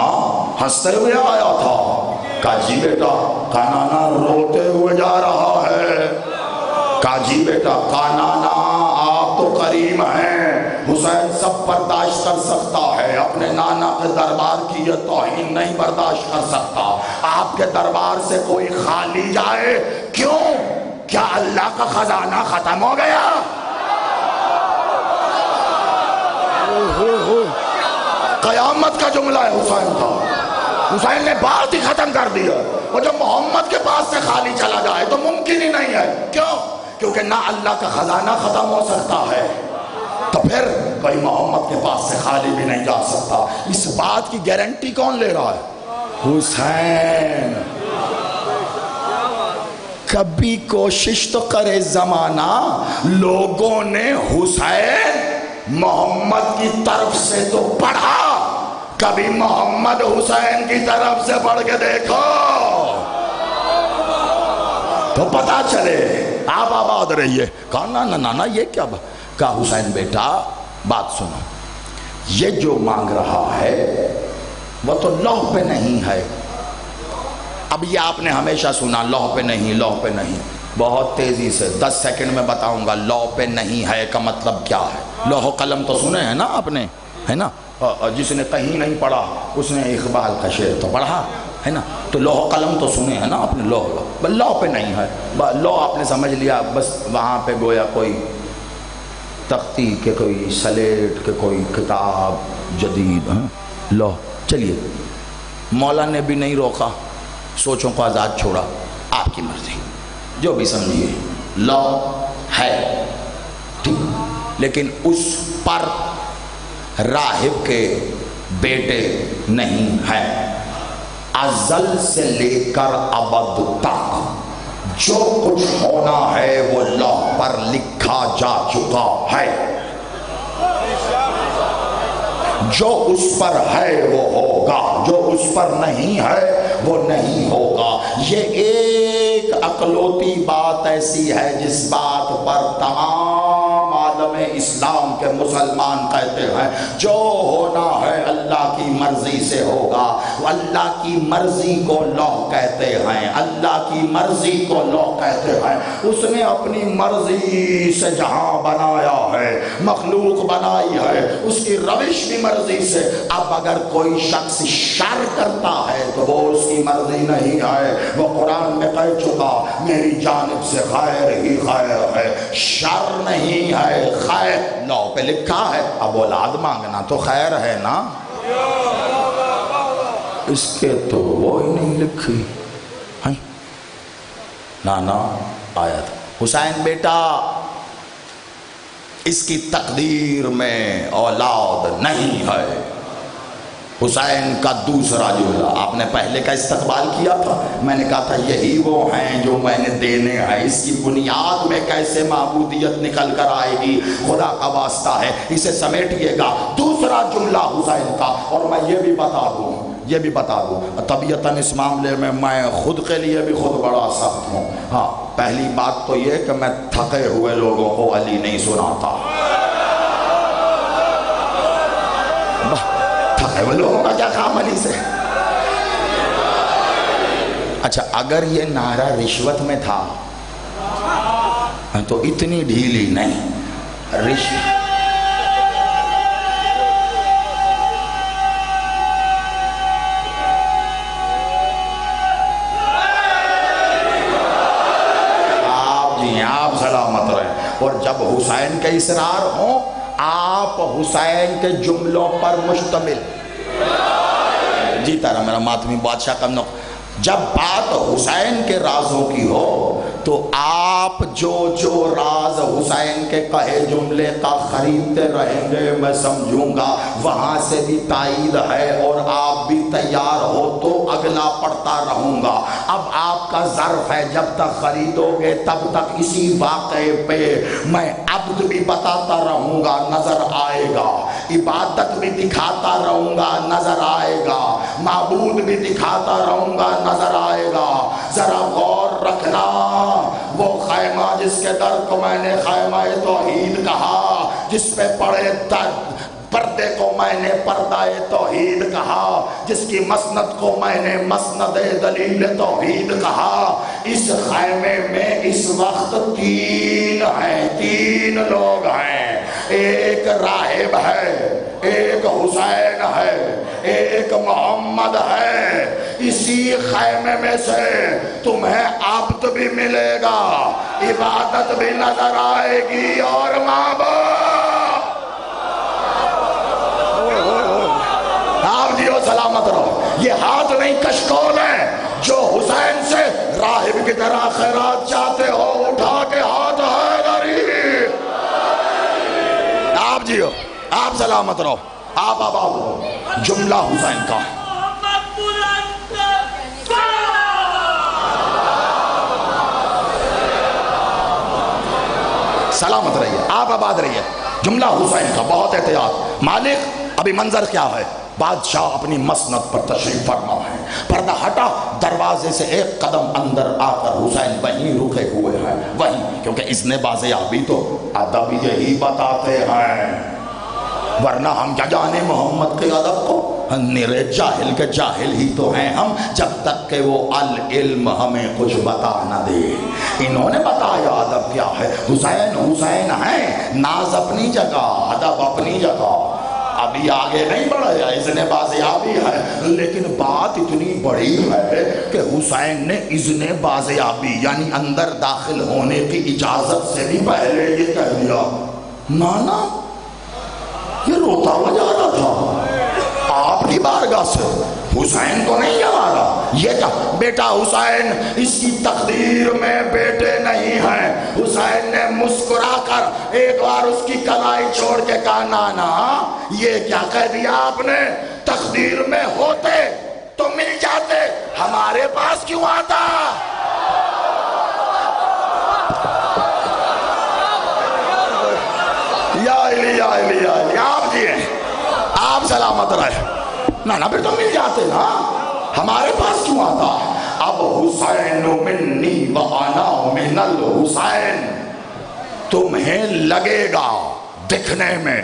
ہنستے ہوئے آیا تھا. کہا جی بیٹا. کہا نانا روتے ہوئے جا رہا ہے. کہا جی بیٹا. کہا نانا آپ تو کریم ہیں, حسین سب برداشت کر سکتا ہے, اپنے نانا کے دربار کی یہ توہین نہیں برداشت کر سکتا. آپ کے دربار سے کوئی خالی جائے. کیوں؟ کیا اللہ کا خزانہ ختم ہو گیا؟ قیامت کا جملہ ہے حسین کا. حسین نے بات ہی ختم کر دیا. وہ جب محمد کے پاس سے خالی چلا جائے تو ممکن ہی نہیں ہے. کیوں؟ کیونکہ نہ اللہ کا خزانہ ختم ہو سکتا ہے تو پھر کوئی محمد کے پاس سے خالی بھی نہیں جا سکتا. اس بات کی گارنٹی کون لے رہا ہے؟ حسین. کبھی کوشش تو کرے زمانہ, لوگوں نے حسین محمد کی طرف سے تو پڑھا, کبھی محمد حسین کی طرف سے پڑھ کے دیکھو تو پتا چلے. آپ آباد رہیے. کہا نا نا نا یہ کیا کہا حسین بیٹا بات سنو, یہ جو مانگ رہا ہے وہ تو لوح پہ نہیں ہے. اب یہ آپ نے ہمیشہ سنا لوح پہ نہیں, لوح پہ نہیں. بہت تیزی سے 10 سیکنڈ میں بتاؤں گا لوح پہ نہیں ہے کا مطلب کیا ہے. لوح و قلم تو سنے ہیں نا آپ نے, ہے نا؟ جس نے کہیں نہیں پڑھا اس نے اقبال کا شعر تو پڑھا ہے نا. تو لوح و قلم تو سنے ہیں نا آپ نے. لوح پہ نہیں ہے. لوح آپ نے سمجھ لیا بس وہاں پہ گویا کوئی تختی کے کوئی سلیٹ کے کوئی کتاب جدید. لوح چلیے, مولا نے بھی نہیں روکا, سوچوں کو آزاد چھوڑا, آپ کی مرضی جو بھی سمجھیے. لوح ہے ٹھیک, لیکن اس پر راہب کے بیٹے نہیں ہیں. ازل سے لے کر ابد تک جو کچھ ہونا ہے وہ لوح پر لکھا جا چکا ہے. جو اس پر ہے وہ ہوگا, جو اس پر نہیں ہے وہ نہیں ہوگا. یہ ایک اکلوتی بات ایسی ہے جس بات پر تمام عالم اسلام کے مسلمان کہتے ہیں جو ہونا ہے اللہ کی مرضی سے ہوگا. اللہ کی مرضی کو لوح کہتے ہیں, اللہ کی مرضی کو لوح کہتے ہیں. اس نے اپنی مرضی سے جہاں بنایا ہے, مخلوق بنائی ہے, اس کی روش بھی مرضی سے. اب اگر کوئی شخص شر کرتا ہے تو وہ اس کی مرضی نہیں ہے. وہ قرآن میں کہہ چکا میری جانب سے خیر ہی خیر ہے, شر نہیں ہے, خیر لوح پہ لکھا ہے. اب اولاد مانگنا تو خیر ہے نا, اس کے تو وہ ہی نہیں لکھی. نانا آیا تھا حسین بیٹا اس کی تقدیر میں اولاد نہیں ہے. حسین کا دوسرا جملہ, آپ نے پہلے کا استقبال کیا تھا, میں نے کہا تھا یہی وہ ہیں جو میں نے دینے ہیں. اس کی بنیاد میں کیسے معبودیت نکل کر آئے گی, خدا کا واسطہ ہے اسے سمیٹیے گا. دوسرا جملہ حسین کا, اور میں یہ بھی بتا دوں طبیعتاً اس معاملے میں خود کے لیے بھی خود بڑا سخت ہوں. ہاں پہلی بات تو یہ کہ میں تھکے ہوئے لوگوں کو علی نہیں سناتا. تھکے ہوئے لوگوں کا کیا کام علی سے. اچھا اگر یہ نعرہ رشوت میں تھا تو اتنی ڈھیلی نہیں. رشوت سلامت رہے. اور جب حسین کے اسرار ہوں آپ حسین کے جملوں پر مشتمل, جیتا رہا میرا ماتمی بادشاہ کا نقل, جب بات حسین کے رازوں کی ہو تو آپ جو راز حسین کے کہے جملے کا خریدتے رہیں گے میں سمجھوں گا وہاں سے بھی تائید ہے, اور آپ بھی تیار ہو تو اگلا پڑھتا رہوں گا. اب آپ کا ظرف ہے جب تک خریدو گے تب تک اسی واقعے پہ میں عبد بھی بتاتا رہوں گا, نظر آئے گا. عبادت بھی دکھاتا رہوں گا, نظر آئے گا. معبود بھی دکھاتا رہوں گا, نظر آئے گا. ذرا غور رکھنا, وہ خیمہ جس کے در کو میں نے خیمہ توحید کہا, جس پہ پڑے پردے کو میں نے پردہ توحید کہا, جس کی مسند کو میں نے مسند دلیل توحید کہا. اس خیمے میں اس وقت 3 ہیں, 3 لوگ ہیں. ایک راہب ہے, ایک حسین ہے, ایک محمد ہے. اسی خیمے میں سے تمہیں عبد بھی ملے گا, عبادت بھی نظر آئے گی, اور معبود. آپ جیو سلامت رہو. یہ ہاتھ نہیں کشکول ہیں جو حسین سے راہب کی طرح خیرات چاہتے ہو, اٹھا کے ہاتھ ہے غریب. آپ جیو, آپ سلامت رہو, آپ آباد رہو. جملہ حسین کا سلامت رہیے, آپ آباد رہیے. جملہ حسین کا بہت احتیاط. مالک ابھی منظر کیا ہے, بادشاہ اپنی مسند پر تشریف فرما ہے، پردہ ہٹا، دروازے سے ایک قدم اندر آ کر حسین وہیں رکے ہوئے ہیں، وہیں، کیونکہ اذن بازیابی تو ادب یہی بتاتے ہیں، ورنہ ہم کیا جانے محمد کے ادب کو، نرے جاہل کے جاہل ہی تو ہیں ہم، جب تک کہ وہ العلم ہمیں کچھ بتا نہ دے۔ انہوں نے بتایا ادب کیا ہے، حسین حسین ہے، ناز اپنی جگہ، ادب اپنی جگہ، ابھی آگے نہیں بڑھے، اذن بازیابی ہے، لیکن بات اتنی بڑی ہے کہ حسین نے اذن بازیابی یعنی اندر داخل ہونے کی اجازت سے بھی پہلے یہ کہہ دیا، نانا یہ روتا ہوا جا رہا تھا آپ کی بارگاہ سے، حسین کو نہیں آ رہا، یہ کیا بیٹا حسین اس کی تقدیر میں بیٹے نہیں ہیں۔ حسین نے مسکرا کر ایک بار اس کی کلائی چھوڑ کے کہا، نانا یہ کیا کہہ دیا آپ نے، تقدیر میں ہوتے تو مل جاتے، ہمارے پاس کیوں آتا؟ یا علی یا علی یا علی، آپ دیئے آپ سلامت رہے، نانا پھر تو مل جاتے نا، ہمارے پاس کیوں آتا؟ اب حسین منی وانا من الحسین، تمہیں لگے گا دکھنے میں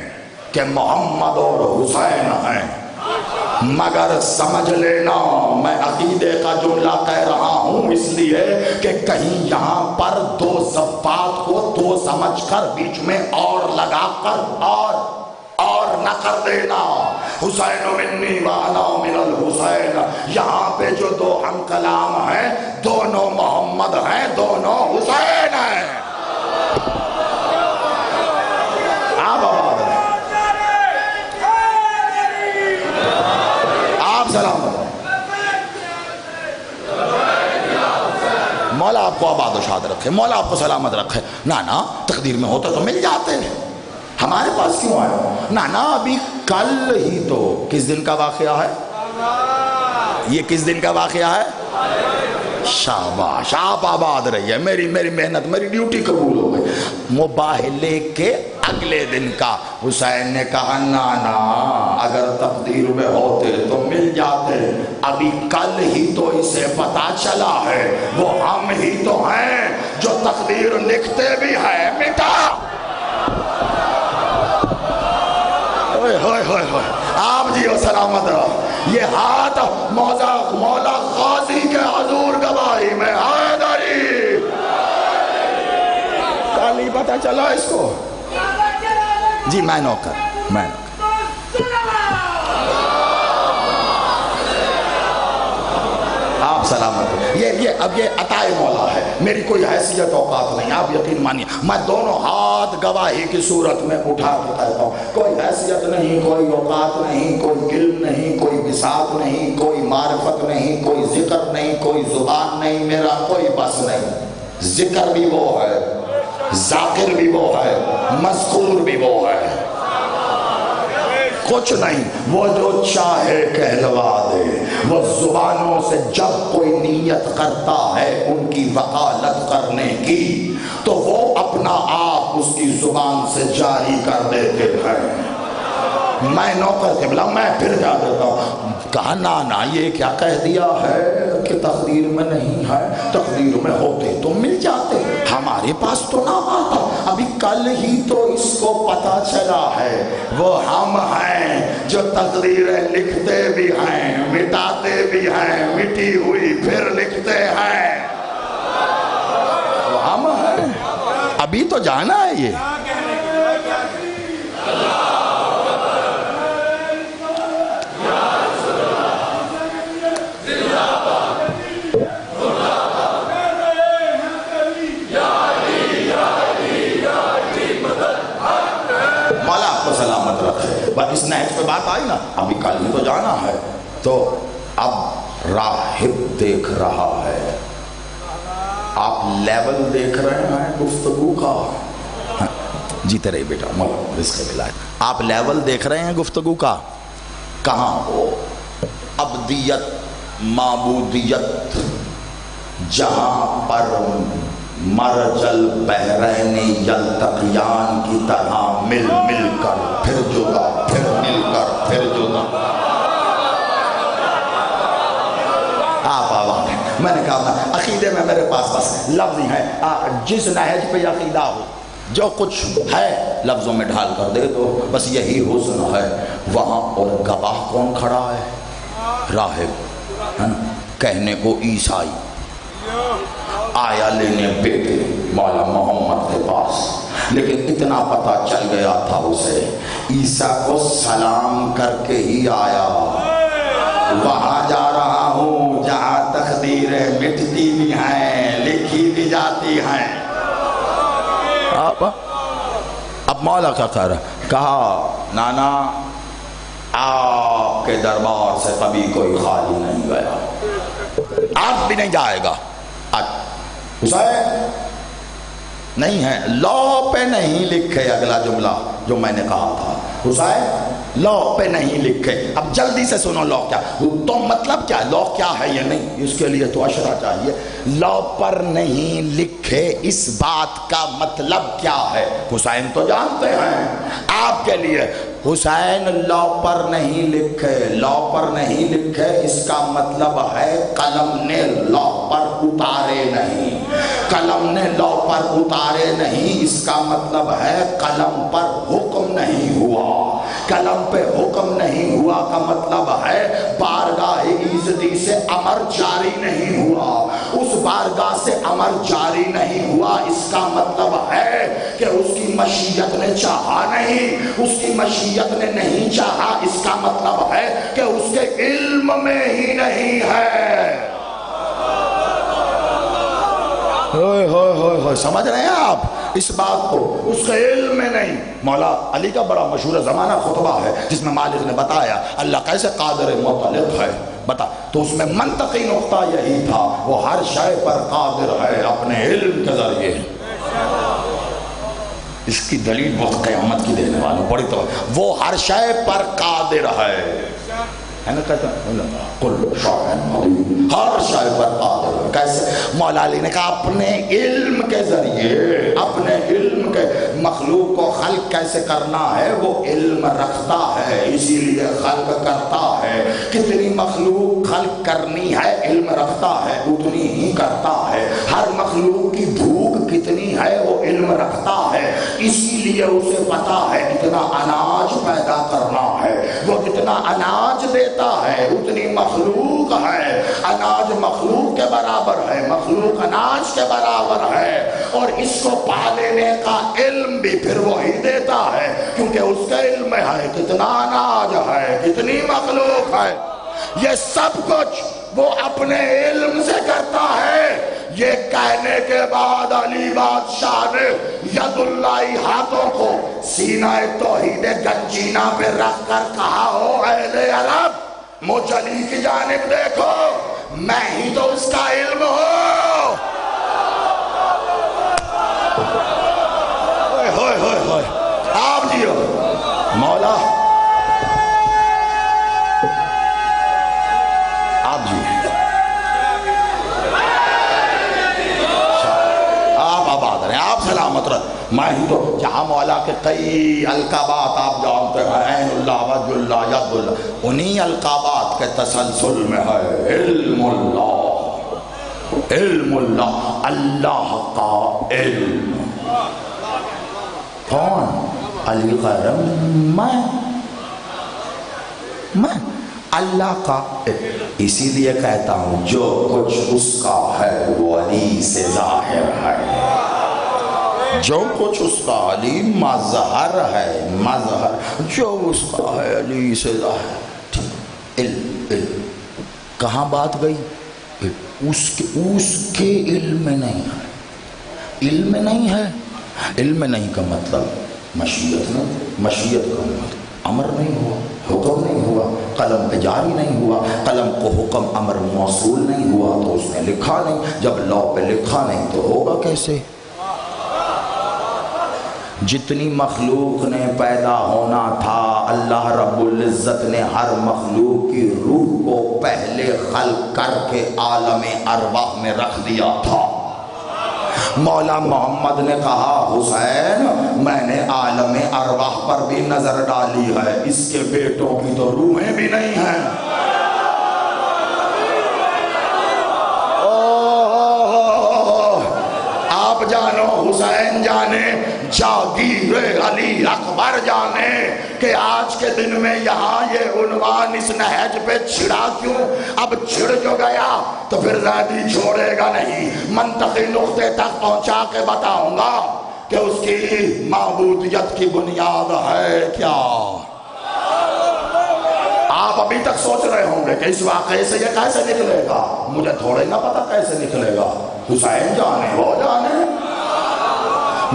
کہ محمد اور حسین ہیں، مگر سمجھ لینا میں عقیدے کا جملہ کہہ رہا ہوں اس لیے کہ کہیں یہاں پر دو ضباط کو دو سمجھ کر بیچ میں اور لگا کر اور نہ کر دینا۔ حسین منی وانا من الحسین، یہاں پہ جو دو ہم کلام ہیں دونوں محمد ہیں، دونوں حسین ہیں۔ آپ آباد ہیں، آپ سلامت ہیں، مولا آپ کو آباد و شاد رکھے، مولا آپ کو سلامت رکھے۔ نانا تقدیر میں ہوتا تو مل جاتے ہیں، ہمارے پاس کیوں آئے؟ نانا ابھی کل ہی تو کس دن کا واقعہ ہے؟ یہ کس دن کا واقعہ ہے؟ شاباش، آپ آباد رہیے، میری محنت، میری ڈیوٹی قبول ہو گئی۔ مباہلے کے اگلے دن کا حسین نے کہا، نانا اگر تقدیر میں ہوتے تو مل جاتے، ابھی کل ہی تو اسے پتا چلا ہے، وہ ہم ہی تو ہیں جو تقدیر لکھتے بھی ہیں مٹا۔ آپ جی و سلامت رہو، یہ ہاتھ مولا غازی کے حضور گواہی میں حیدری، کل ہی پتہ چلا اس کو۔ جی میں نوکر آپ سلامت ہو۔ اب یہ عطائے مولا ہے، میری کوئی حیثیت اوقات نہیں، آپ یقین مانیے، میں دونوں ہاتھ گواہی کی صورت میں اٹھا کے کہتا ہوں، کوئی حیثیت نہیں، کوئی اوقات نہیں، کوئی علم نہیں، کوئی بساط نہیں، کوئی معرفت نہیں، کوئی ذکر نہیں، کوئی زبان نہیں، میرا کوئی بس نہیں۔ ذکر بھی وہ ہے، ذاکر بھی وہ ہے، مذکور بھی وہ ہے، کچھ نہیں، وہ جو چاہے کہلوا دے، وہ زبانوں سے جب کوئی نیت کرتا ہے ان کی وکالت کرنے کی تو وہ اپنا آپ اس کی زبان سے جاری کر دیتے ہیں۔ میں نوکر قبلہ، میں پھر کیا دیتا ہوں، کہا نانا یہ کیا کہہ دیا ہے کہ تقدیر میں نہیں ہے، تقدیر میں ہوتے تو مل جاتے، ہمارے پاس تو نہ آتا، ابھی کل ہی تو اس کو پتا چلا ہے، وہ ہم ہیں جو تقدیریں لکھتے بھی ہیں، مٹاتے بھی ہیں، مٹی ہوئی پھر لکھتے ہیں، وہ ہم ہیں، ابھی تو جانا ہے یہ۔ سلامت رکھے، بس اس نیچ پہ بات آئی نا، ابھی کل ہی تو جانا ہے، تو اب راہب دیکھ رہا ہے، آپ لیول دیکھ رہے ہیں گفتگو کا، جیتے رہے بیٹا مولا رزق ملا ہے، آپ لیول دیکھ رہے ہیں گفتگو کا، کہاں ہو عبدیت معبودیت، جہاں پر مرج البحرین یلتقیان کی طرح مل مل کر پھر جدا، پھر مل کر پھر جدا، آپ آواز ہیں. میں نے کہا عقیدے میں میرے پاس بس لفظ ہی ہیں، جس نہج پہ عقیدہ ہو جو کچھ ہے لفظوں میں ڈھال کر دے دو، بس یہی حسن ہے وہاں. اور گواہ کون کھڑا ہے؟ راہب ہے نا، کہنے کو عیسائی آیا لینے بیٹے مولا محمد کے پاس، لیکن اتنا پتہ چل گیا تھا اسے عیسیٰ کو سلام کر کے ہی آیا. وہاں جا رہا ہوں جہاں تقدیریں مٹتی بھی ہیں لکھی بھی جاتی ہیں. اب مولا کیا کہہ رہا ہے؟ کہا نانا آپ کے دربار سے کبھی کوئی خالی نہیں گیا، آپ بھی نہیں جائے گا. حسین نہیں ہے، لو پہ نہیں لکھے اگلا جملہ جو میں نے کہا تھا. حسین لو پہ نہیں لکھے. اب جلدی سے سنو لو کیا تو مطلب کیا ہے، لو کیا ہے یہ نہیں، اس کے لیے تو اشرا چاہیے. لو پر نہیں لکھے اس بات کا مطلب کیا ہے؟ حسین تو جانتے ہیں آپ کے لیے. حسین لو پر نہیں لکھے، لو پر نہیں لکھے اس کا مطلب ہے قلم نے لو پر اتارے نہیں. قلم نے لو پر اتارے نہیں اس کا مطلب ہے قلم پر حکم نہیں ہوا. قلم پہ حکم نہیں ہوا کا مطلب ہے بارگاہ عزتی سے امر جاری نہیں ہوا. اس بارگاہ سے امر جاری نہیں ہوا اس کا مطلب ہے کہ اس کی مشیت نے چاہا نہیں، اس کی مشیت نے نہیں چاہا اس کا مطلب ہے کہ اس کے علم میں ہی نہیں ہے. ہوئے ہوئے ہوئے ہوئے سمجھ رہے ہیں آپ اس بات کو؟ اس کے علم میں نہیں. مولا علی کا بڑا مشہور زمانہ خطبہ ہے جس میں مالک نے بتایا اللہ کیسے قادر مطلق ہے بتا، تو اس میں منطقی نقطہ یہی تھا وہ ہر شے پر قادر ہے اپنے علم کے ذریعے. اس کی دلیل بہت قیامت کی دینے والوں بڑی تو وہ ہر شے پر قادر ہے نا، کہتا ہر شے پر قادر ہے. کیسے؟ مولا علی نے کہا اپنے علم کے ذریعے، اپنے علم کے مخلوق کو خلق کیسے کرنا ہے وہ علم رکھتا ہے اسی لیے خلق کرتا ہے. کتنی مخلوق خلق کرنی ہے علم رکھتا ہے اتنی ہی کرتا ہے. ہر مخلوق کی بھوک کتنی ہے وہ علم رکھتا ہے اسی لیے اسے پتا ہے کتنا اناج پیدا کرنا ہے. وہ جتنا اناج دیتا ہے اتنی مخلوق ہے. اناج مخلوق کے برابر ہے، مخلوق اناج کے برابر ہے. اور اس کو پا لینے کا علم بھی پھر وہی دیتا ہے کیونکہ اس کے علم میں ہے کتنا اناج ہے کتنی مخلوق ہے. یہ سب کچھ وہ اپنے علم سے کرتا ہے. یہ کہنے کے بعد علی بادشاہ نے ید اللہ ہاتھوں کو سینہ توحید گنجینہ پہ رکھ کر کہا ہو اہل عرب مجھ علی کی جانب دیکھو میں ہی تو اس کا علم ہوں. ہوئے ہوئے ہوئے آپ جیو مولا آپ جی آپ آباد رہے آپ سلامت رہے. میں ہی تو جہاں مولا کے کئی القابات آپ جانتے ہیں عین اللہ وجہ اللہ ید اللہ انہی القابات کے تسلسل میں ہے علم اللہ. علم اللہ اللہ کا علم. کون؟ علی کا علم میں اللہ کا. اسی لیے کہتا ہوں جو کچھ اس کا ہے وہ علی سے ظاہر ہے. جو کچھ اس کا علی مظہر ہے، مظہر جو اس کا ہے علی سے ظاہر. علم علم کہاں بات گئی؟ اس کے علم میں نہیں ہے. علم میں نہیں ہے. علم میں نہیں کا مطلب مشیت نہیں. مشیت کا مطلب امر نہیں ہوا، حکم نہیں ہوا، قلم پہ جاری نہیں ہوا. قلم کو حکم امر موصول نہیں ہوا تو اس نے لکھا نہیں. جب لو پہ لکھا نہیں تو ہوگا کیسے؟ جتنی مخلوق نے پیدا ہونا تھا اللہ رب العزت نے ہر مخلوق کی روح کو پہلے خلق کر کے عالم ارواح میں رکھ دیا تھا. مولا محمد نے کہا حسین میں نے عالم ارواح پر بھی نظر ڈالی ہے، اس کے بیٹوں کی تو روحیں بھی نہیں ہیں. حسین جانے جاگیر علی اکبر جانے کہ آج کے دن میں یہاں یہ عنوان اس نہج پہ چھڑا کیوں؟ اب چھڑ جو گیا تو پھر زیادی چھوڑے گا نہیں، منطقی نقطے تک پہنچا کے بتاؤں گا کہ اس کی معبودیت کی بنیاد ہے کیا۔ آپ ابھی تک سوچ رہے ہوں گے کہ اس واقعے سے یہ کیسے نکلے گا، مجھے تھوڑے نہ پتا کیسے نکلے گا، حسین جانے وہ جانے،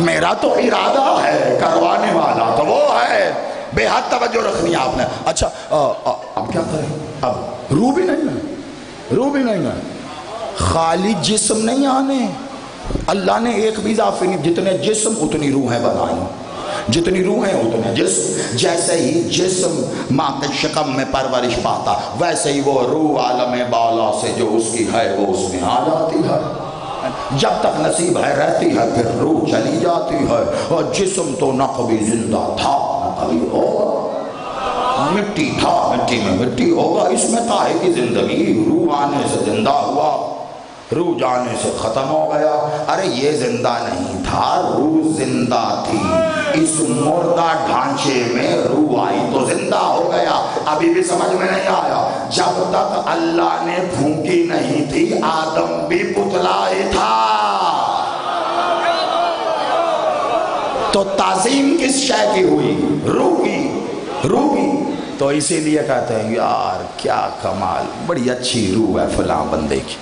میرا تو ارادہ ہے، کروانے والا تو وہ ہے۔ بے حد توجہ رکھنی ہے آپ نے۔ اچھا اب کیا کریں؟ اب روح بھی نہیں ہے، روح بھی نہیں ہے، خالی جسم نہیں آنے، اللہ نے ایک بھی اضافی نہیں، جتنے جسم اتنی روحیں بنائیں، جتنی روحیں اتنے جسم۔ جیسے ہی جسم ماں کے شکم میں پرورش پاتا ویسے ہی وہ روح عالم بالا سے جو اس کی ہے وہ اس میں آ جاتی ہے، جب تک نصیب ہے رہتی ہے پھر روح چلی جاتی ہے، اور جسم تو نہ کبھی زندہ تھا نہ کبھی ہوگا، مٹی تھا مٹی میں مٹی ہوگا، اس میں کاہے کی زندگی، روح آنے سے زندہ ہوا، روح جانے سے ختم ہو گیا۔ ارے یہ زندہ نہیں تھا، روح زندہ تھی، اس مردہ ڈھانچے میں روح آئی تو زندہ ہو گیا۔ ابھی بھی سمجھ میں نہیں آیا، جب تک اللہ نے پھونکی نہیں تھی آدم بھی پتلا ہی تھا، تو تعظیم کس شے کی ہوئی؟ روح کی، روح کی۔ تو اسی لیے کہتے ہیں یار کیا کمال، بڑی اچھی روح ہے فلاں بندے کی،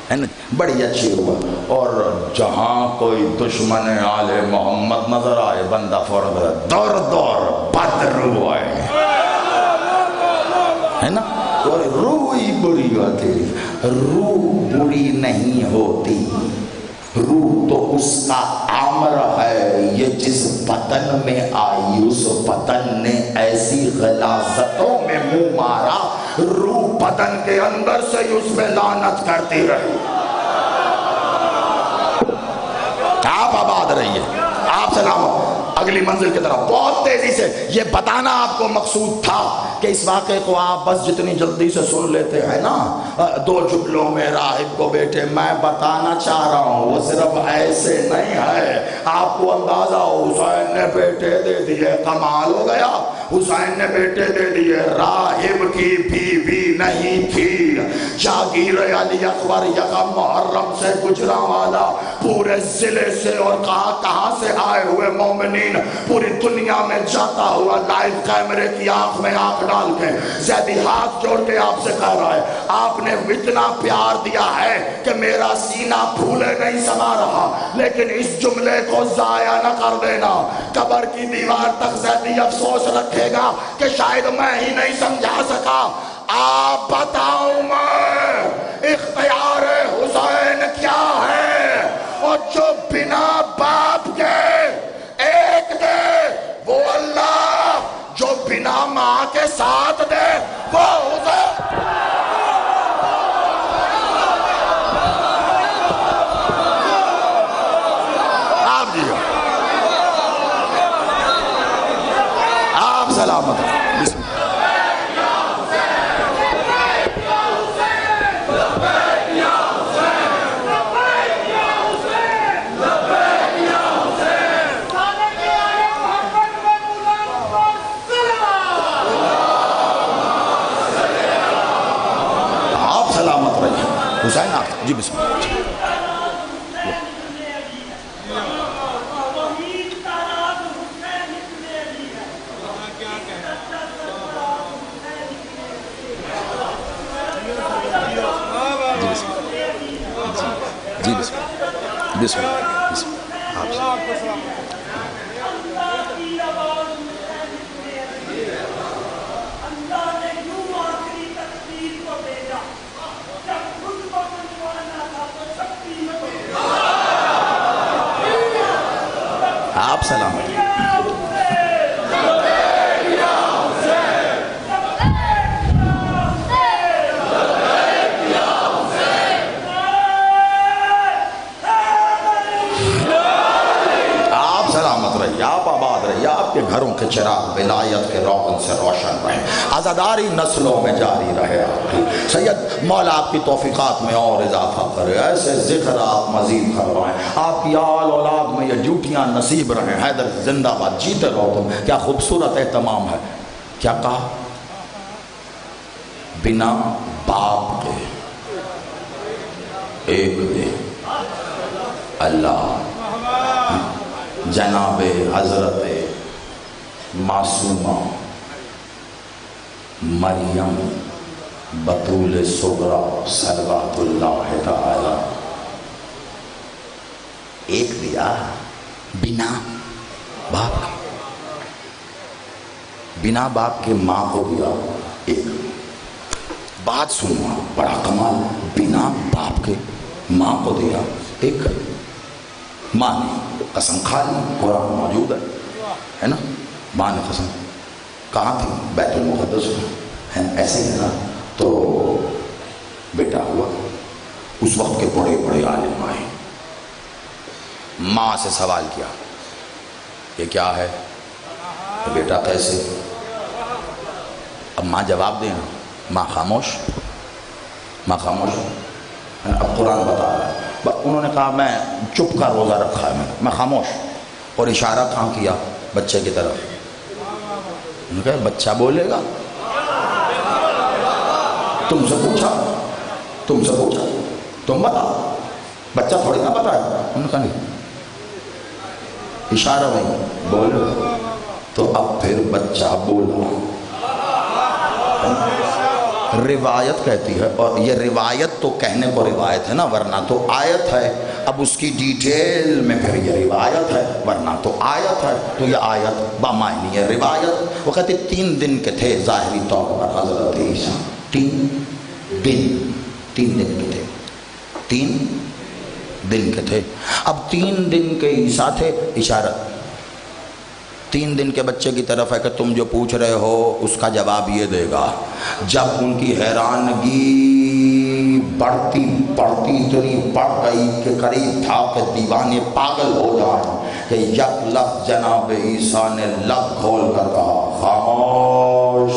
ہے نا، بڑی اچھی روح۔ اور جہاں کوئی دشمن آل محمد نظر آئے بندہ فوراً دور دور بد روح ہے نا، اور روح ہی بری ہوتی، روح بری نہیں ہوتی، روح تو اس کا عمر ہے، یہ جس بدن میں آئی اس بدن نے ایسی غلاظتوں میں منہ مارا، روح بدن کے اندر سے اس میں لعنت کرتی رہی۔ آپ آباد رہیے، آپ سلامت۔ اگلی منزل کی طرف بہت تیزی سے یہ بتانا آپ کو مقصود تھا کہ اس واقعے کو آپ بس جتنی جلدی سے سن لیتے ہیں نا، دو جملوں میں راہب کو بیٹے میں بتانا چاہ رہا ہوں، وہ صرف ایسے نہیں ہے، آپ کو اندازہ ہو حسین نے بیٹے دے دیے، کمال ہو گیا، حسین نے بیٹے دے دیے، راہب کی بیوی نہیں تھی، جاگیر علی اکبر یکم محرم سے گجرا والا پورے ضلع سے اور کہاں سے آئے ہوئے مومنین پوری دنیا میں جاتا ہوا لائیو کیمرے کی آنکھ میں آنکھ ڈال کے زیدی ہاتھ جوڑ کے آپ سے کہہ رہا ہے آپ نے اتنا پیار دیا ہے کہ میرا سینہ پھولے نہیں سما رہا، لیکن اس جملے کو ضائع نہ کر دینا، قبر کی دیوار تک زیدی افسوس رکھے گا کہ شاید میں ہی نہیں سمجھا سکا۔ آپ بتاؤں میں اختیار حسین کیا ہے، اور جو بنا باپ کے ایک دے وہ اللہ، جو بنا ماں کے ساتھ دے وہ حسین۔ آپ جی آپ سلامت بسم اللہ۔ حسین آپ جی بسم اللہ۔ جی بسم اللہ بسم اللہ۔ آپ سلامت۔ آپ سلامت رہے۔ رہیے، آپ آباد رہیے، آپ کے گھروں کے چراغ ولایت کے روغن سے روشن رہیں، عزاداری نسلوں میں جاری رہے آپ کی۔ سید مولا آپ کی توفیقات میں اور اضافہ کرے، ایسے ذکر آپ مزید کروائیں، آپ کی آل اولاد میں یہ ڈیوٹیاں نصیب رہیں۔ حیدر زندہ باد، جیتے رہو تم۔ کیا خوبصورت اہتمام ہے، کیا کہا؟ بنا باپ کے ایک دن اللہ جناب حضرت معصومہ مریم بطول صغریٰ صلوات اللہ تعالی ایک دیا بنا باپ کے، بنا باپ کے ماں کو دیا ایک۔ بات سنو، بڑا کمال، بنا باپ کے ماں کو دیا ایک۔ ماں نے قسم کھا لی، قرآن موجود ہے نا، ماں نے قسم کہاں تھی؟ بیت المقدس ہے، ایسے ہی نا۔ تو بیٹا ہوا، اس وقت کے بڑے بڑے عالم آئے، ماں سے سوال کیا یہ کیا ہے؟ بیٹا کیسے؟ اب ماں جواب دیں، ماں خاموش، ماں خاموش۔ اب قرآن بتا رہا ہے، انہوں نے کہا میں چپ کا روزہ رکھا ہے، میں خاموش، اور اشارہ کہاں کیا؟ بچے کی طرف۔ انہوں نے کہا بچہ بولے گا؟ تم سے پوچھا، تم سے پوچھا، تم بتا، بچہ تھوڑی نہ بتا ہے۔ انہوں نے کہا نہیں، اشارہ نہیں بولے۔ تو اب پھر بچہ بولا۔ روایت کہتی ہے، اور یہ روایت تو کہنے کو روایت ہے نا، ورنہ تو آیت ہے۔ اب اس کی ڈیٹیل میں پھر یہ روایت ہے، ورنہ تو آیت ہے۔ تو یہ آیت بامعنی ہے روایت۔ وہ کہتے 3 دن کے تھے ظاہری طور پر حضرت عیسیٰ، 3 دن کے تھے، 3 دن کے تھے۔ اب 3 دن کے عیسیٰ تھے، اشارت 3 دن کے بچے کی طرف ہے کہ تم جو پوچھ رہے ہو اس کا جواب یہ دے گا۔ جب ان کی حیرانگی بڑھتی اتنی بڑھ گئی کہ قریب تھا کہ دیوانے پاگل ہو جائیں، کہ یک لفظ جناب عیسیٰ نے لب کھول کر کہا خاموش،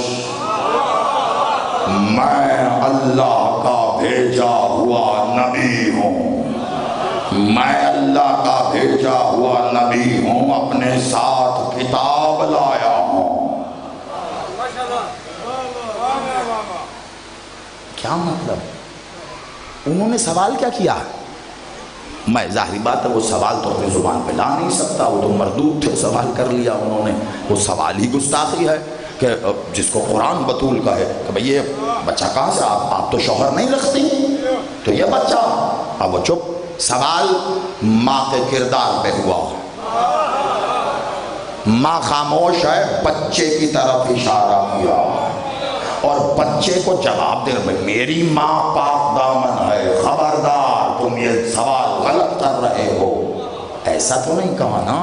میں اللہ کا بھیجا ہوا نبی ہوں، میں اللہ کا بھیجا ہوا نبی ہوں، اپنے ساتھ کتاب لایا ہوں۔ کیا مطلب؟ انہوں نے سوال کیا کیا؟ میں ظاہری بات ہے وہ سوال تو اپنی زبان پہ لا نہیں سکتا، وہ تو مردود تھے، سوال کر لیا انہوں نے۔ وہ سوال ہی گستاخی ہے کہ جس کو قرآن بطول کا ہے کہ بھئی یہ بچہ کہاں سے؟ آپ تو شوہر نہیں رکھتی، تو یہ بچہ؟ اب وہ چپ۔ سوال ماں کے کردار پہ ہوا، ماں خاموش ہے، بچے کی طرف اشارہ کیا، اور بچے کو جواب دے رہے میری ماں پاک دامن ہے، خبردار تم یہ سوال غلط کر رہے ہو۔ ایسا تو نہیں کہا نا،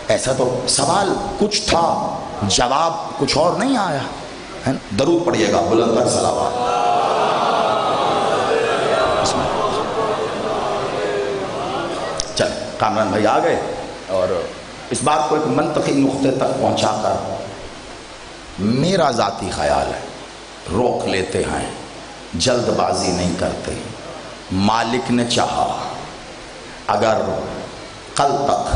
ایسا تو سوال کچھ تھا، جواب کچھ اور نہیں آیا۔ درود پڑھیے گا بلند تر صلوات۔ چل کامران بھائی آ گئے، اور اس بات کو ایک منطقی نقطے تک پہنچا کر میرا ذاتی خیال ہے روک لیتے ہیں، جلد بازی نہیں کرتے۔ مالک نے چاہا اگر کل تک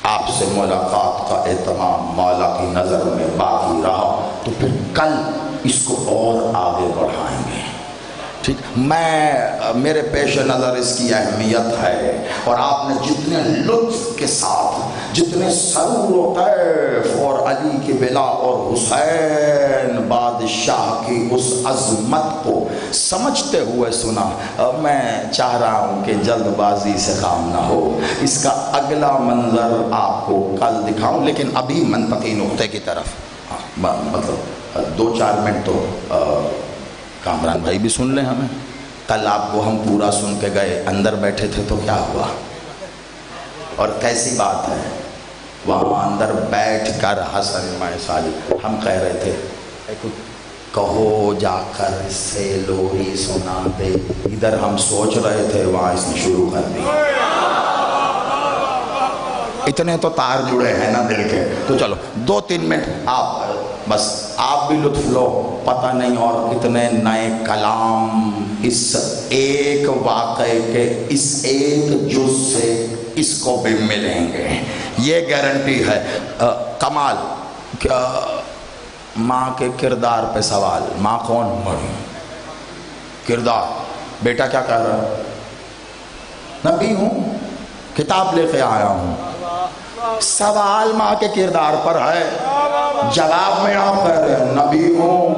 آپ سے ملاقات کا اہتمام مولا کی نظر میں باقی رہا تو پھر کل اس کو اور آگے بڑھائیں گے، ٹھیک؟ میرے پیش نظر اس کی اہمیت ہے، اور آپ نے جتنے لطف کے ساتھ، جتنے سرور و طیف اور علی کی بلا اور حسین بادشاہ کی اس عظمت کو سمجھتے ہوئے سنا، میں چاہ رہا ہوں کہ جلد بازی سے کام نہ ہو، اس کا اگلا منظر آپ کو کل دکھاؤں، لیکن ابھی منطقی نقطے کی طرف مطلب 2-4 منٹ تو کامران بھائی بھی سن لیں ہمیں۔ کل آپ کو ہم پورا سن کے گئے، اندر بیٹھے تھے تو کیا ہوا، اور کیسی بات ہے وہاں اندر بیٹھ کر حسن میں ساجد ہم کہہ رہے تھے کہو جا کر اس سے لوری سنا دے، ادھر ہم سوچ رہے تھے وہاں اس نے شروع کر دی۔ اتنے تو تار جڑے ہیں نا دل کے. تو چلو 2-3 منٹ آپ بھی لطف لو. پتہ نہیں اور کتنے نئے کلام اس ایک واقعے کے اس ایک جز سے اس کو بھی ملیں گے، یہ گارنٹی ہے. کمال کیا ماں کے کردار پہ سوال. ماں کون؟ مڑی کردار. بیٹا کیا کہہ رہا ہے؟ نبی ہوں، کتاب لے کے آیا ہوں. سوال ماں کے کردار پر ہے، جواب میں آپ کہہ رہے ہیں نبی ہوں،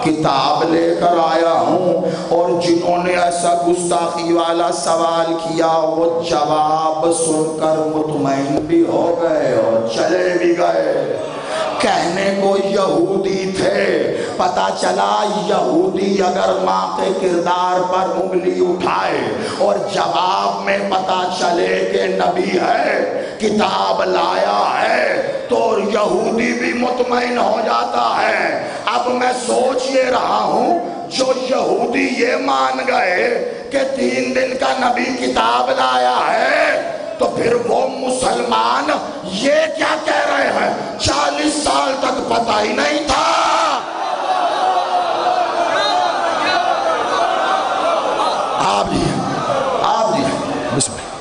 کتاب لے کر آیا ہوں. اور جنہوں نے ایسا گستاخی والا سوال کیا وہ جواب سن کر مطمئن بھی ہو گئے اور چلے بھی گئے. کہنے کو یہودی تھے، پتا چلا یہودی اگر ماں کے کردار پر انگلی اٹھائے اور جواب میں پتا چلے کہ نبی ہے، کتاب لایا ہے، تو یہودی بھی مطمئن ہو جاتا ہے. اب میں سوچ یہ رہا ہوں جو یہودی یہ مان گئے کہ 3 دن کا نبی کتاب لایا ہے، تو پھر وہ مسلمان یہ کیا کہہ رہے ہیں 40 سال تک پتہ ہی نہیں تھا. آپ جی بسم اللہ.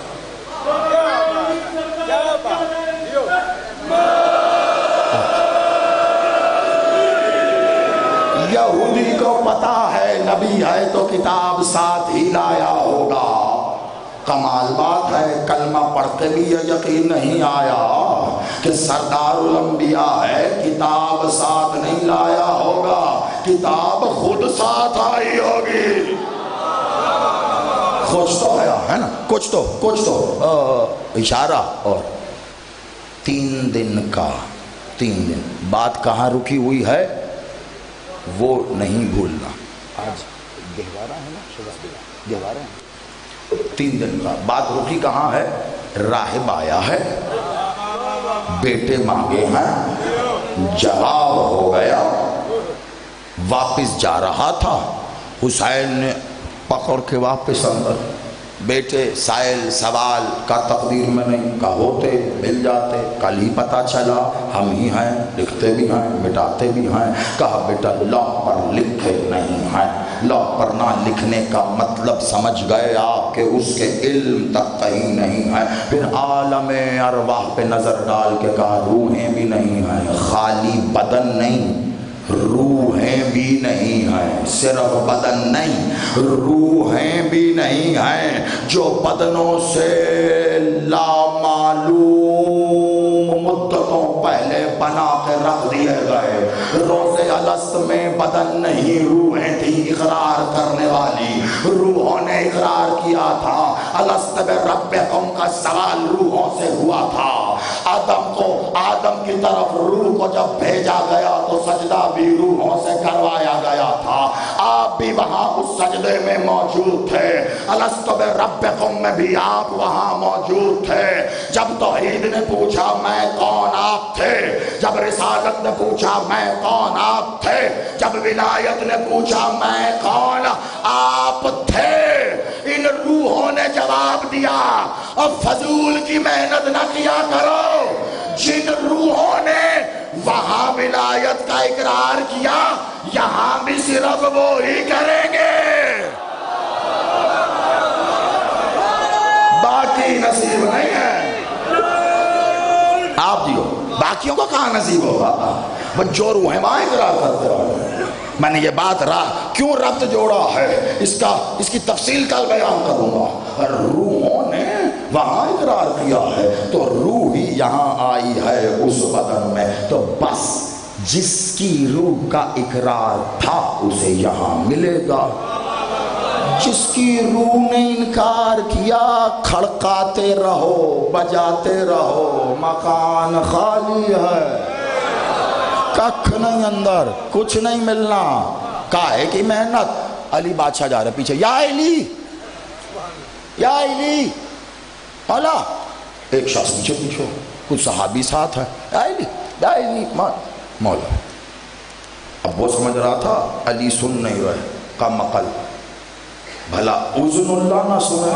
یہودی کو پتا ہے نبی ہے تو کتاب ساتھ ہی لایا ہوگا. کمال بات ہے، کلمہ پڑھ کے بھی یہ یقین نہیں آیا کہ سردار الانبیاء ہے، کتاب ساتھ نہیں لایا ہوگا، کتاب خود ساتھ آئی ہوگی. کچھ تو ہے نا، کچھ تو اشارہ. اور 3 دن کا 3 دن بات کہاں رکی ہوئی ہے وہ نہیں بھولنا. آج گہوارہ ہے نا، گہوارہ ہے. 3 دن کا بات رکی کہاں ہے؟ راہب آیا ہے، بیٹے مانگے ہیں، جواب ہو گیا. واپس جا رہا تھا، حسین نے پکڑ کے واپس اندر. بیٹے سائل سوال کا تقدیر میں نہیں، کہ ہوتے مل جاتے، کل ہی پتہ چلا ہم ہی ہیں، لکھتے بھی ہیں مٹاتے بھی ہیں. کہا بیٹا لوح پر لکھے نہیں ہیں. لوح پر نہ لکھنے کا مطلب سمجھ گئے آپ کہ اس کے علم تک کہیں نہیں ہے. پھر عالم ارواح پہ نظر ڈال کے کہا روحیں بھی نہیں ہیں، خالی بدن نہیں، روحیں بھی نہیں ہیں. صرف بدن نہیں، روحیں بھی نہیں ہیں، جو بدنوں سے لامعلوم مدتوں پہلے بنا کے رکھ دیے گئے. روزے الست میں بدن نہیں، روحیں تھی اقرار کرنے والی. روحوں نے اقرار کیا تھا. الست بربکم کا سوال روحوں سے ہوا تھا. آدم کی طرف روح کو جب بھیجا گیا تو سجدہ بھی روحوں سے کروایا گیا تھا. آپ بھی وہاں اس سجدے میں موجود تھے. الست بربکم میں بھی آپ وہاں موجود تھے. جب توحید نے پوچھا میں کون، آپ تھے. جب رسالت نے پوچھا میں کون، آپ تھے. جب ولایت نے پوچھا میں کون، آپ تھے. ان روحوں نے جواب دیا. اب فضول کی محنت نہ کیا کرو. جن روحوں نے وہاں ولایت کا اقرار کیا یہاں بھی صرف وہ ہی کریں گے، باقی نصیب نہیں ہے. آپ جیو، باقیوں کو کہاں نصیب ہوگا؟ وہ جو روحیں وہاں اقرار کرتے رہو. میں نے یہ بات کیوں ربط جوڑا ہے اس کی تفصیل کل بیان کروں گا. روحوں نے وہاں اقرار کیا ہے تو روح ہی یہاں آئی ہے اس بدن میں. تو بس جس کی روح کا اقرار تھا اسے یہاں ملے گا. جس کی روح نے انکار کیا کھڑکاتے رہو، بجاتے رہو، مکان خالی ہے، ککھ نہیں اندر، کچھ نہیں ملنا. کاہے کی محنت؟ علی بادشاہ جا رہے پیچھے، یا علی یا علی. ایک شخص پیچھے پیچھے، کچھ صحابی ساتھ ہے، یا علی یا علی. مولا اب وہ سمجھ رہا تھا علی سن نہیں رہے. کا مقل بھلا اذن اللہ نہ سنے.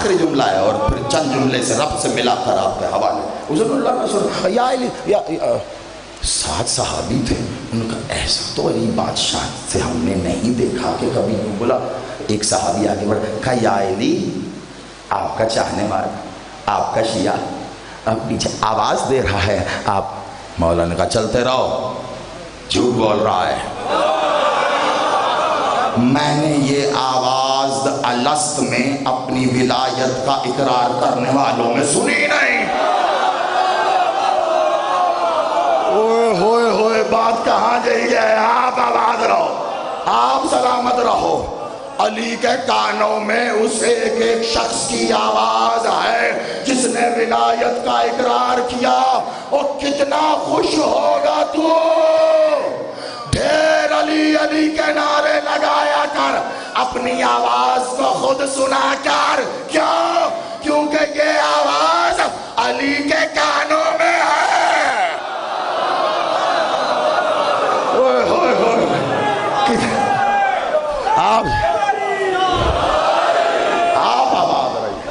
آخری جملہ ہے اور پھر چند جملے سے رب سے ملا کر آپ کے حوالے. حضور اللہ میں سن یا علی یا 7 صحابی تھے. انہوں نے کہا ایسا تو علی بادشاہ سے ہم نے نہیں دیکھا کہ کبھی یوں بولا. ایک صحابی آگے بڑھا کہا یا علی آپ کا چاہنے والا آپ کا شیعہ اب پیچھے آواز دے رہا ہے. آپ مولا نے کہا چلتے رہو جھوٹ بول رہا ہے. میں نے یہ آواز الست میں اپنی ولایت کا اقرار کرنے والوں میں سنی نہیں. اوئے ہوئے ہوئے بات کہاں جائیے. آپ آباد رہو آپ سلامت رہو. علی کے کانوں میں اس ایک ایک شخص کی آواز ہے جس نے ولایت کا اقرار کیا. اور کتنا خوش ہوگا تو. ڈھیر علی علی کے نعرے لگایا کر اپنی آواز کو خود سنا کر. کیوں؟ کیونکہ یہ آواز علی کے کانوں میں ہے. اوئے ہوئے ہوئے آپ آباد رہیے.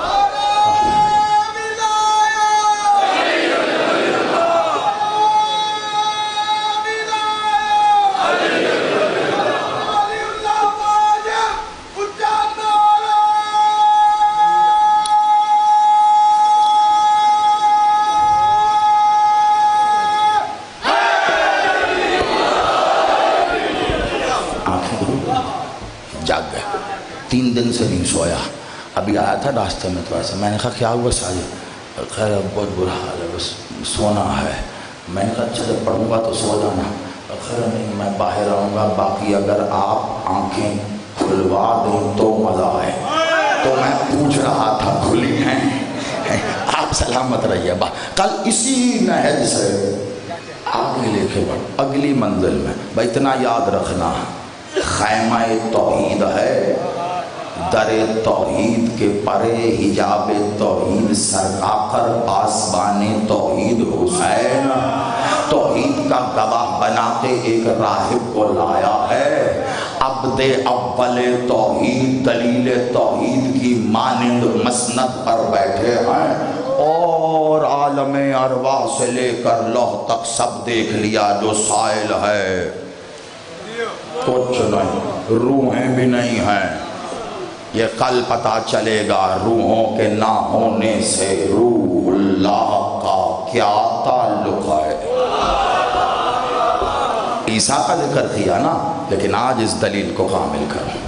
جاگ گئے. 3 دن سے نہیں سویا. ابھی آیا تھا راستے میں تھوڑا سا. میں نے کہا کیا ہوا ساجد؟ خیر بہت برا حال ہے بس سونا ہے. میں نے کہا اچھا جب پڑھوں گا تو سو جانا. خیر نہیں میں باہر آؤں گا باقی اگر آپ آنکھیں کھلوا دیں تو مزہ آئے. تو میں پوچھ رہا تھا کھلی ہیں؟ آپ سلامت رہیے. کل اسی نہج سے آگے لے کے بڑھ اگلی منزل میں. بھائی اتنا یاد رکھنا خیمہ توحید ہے. در توحید کے پرے حجاب توحید سرکا کر پاسبان توحید حسین توحید کا گواہ بنا کے ایک راہب کو لایا ہے. عبد اول توحید دلیل توحید کی مانند مسند پر بیٹھے ہیں اور عالم ارواح سے لے کر لوح تک سب دیکھ لیا جو سائل ہے. کچھ نہیں روحیں بھی نہیں ہیں. یہ کل پتا چلے گا روحوں کے نہ ہونے سے روح اللہ کا کیا تعلق ہے. عیسیٰ کا ذکر کیا نا لیکن آج اس دلیل کو کامل کروں.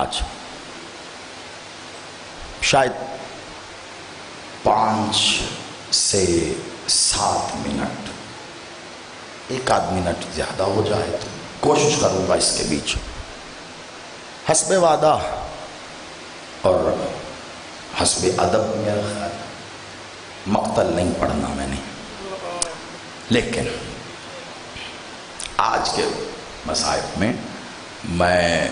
آج شاید 5 سے 7 منٹ 1 آدھ منٹ زیادہ ہو جائے تو کوشش کروں گا اس کے بیچ حسب وعدہ اور حسب ادب. میرا خیال مقتل نہیں پڑھنا میں نے. لیکن آج کے مصائب میں میں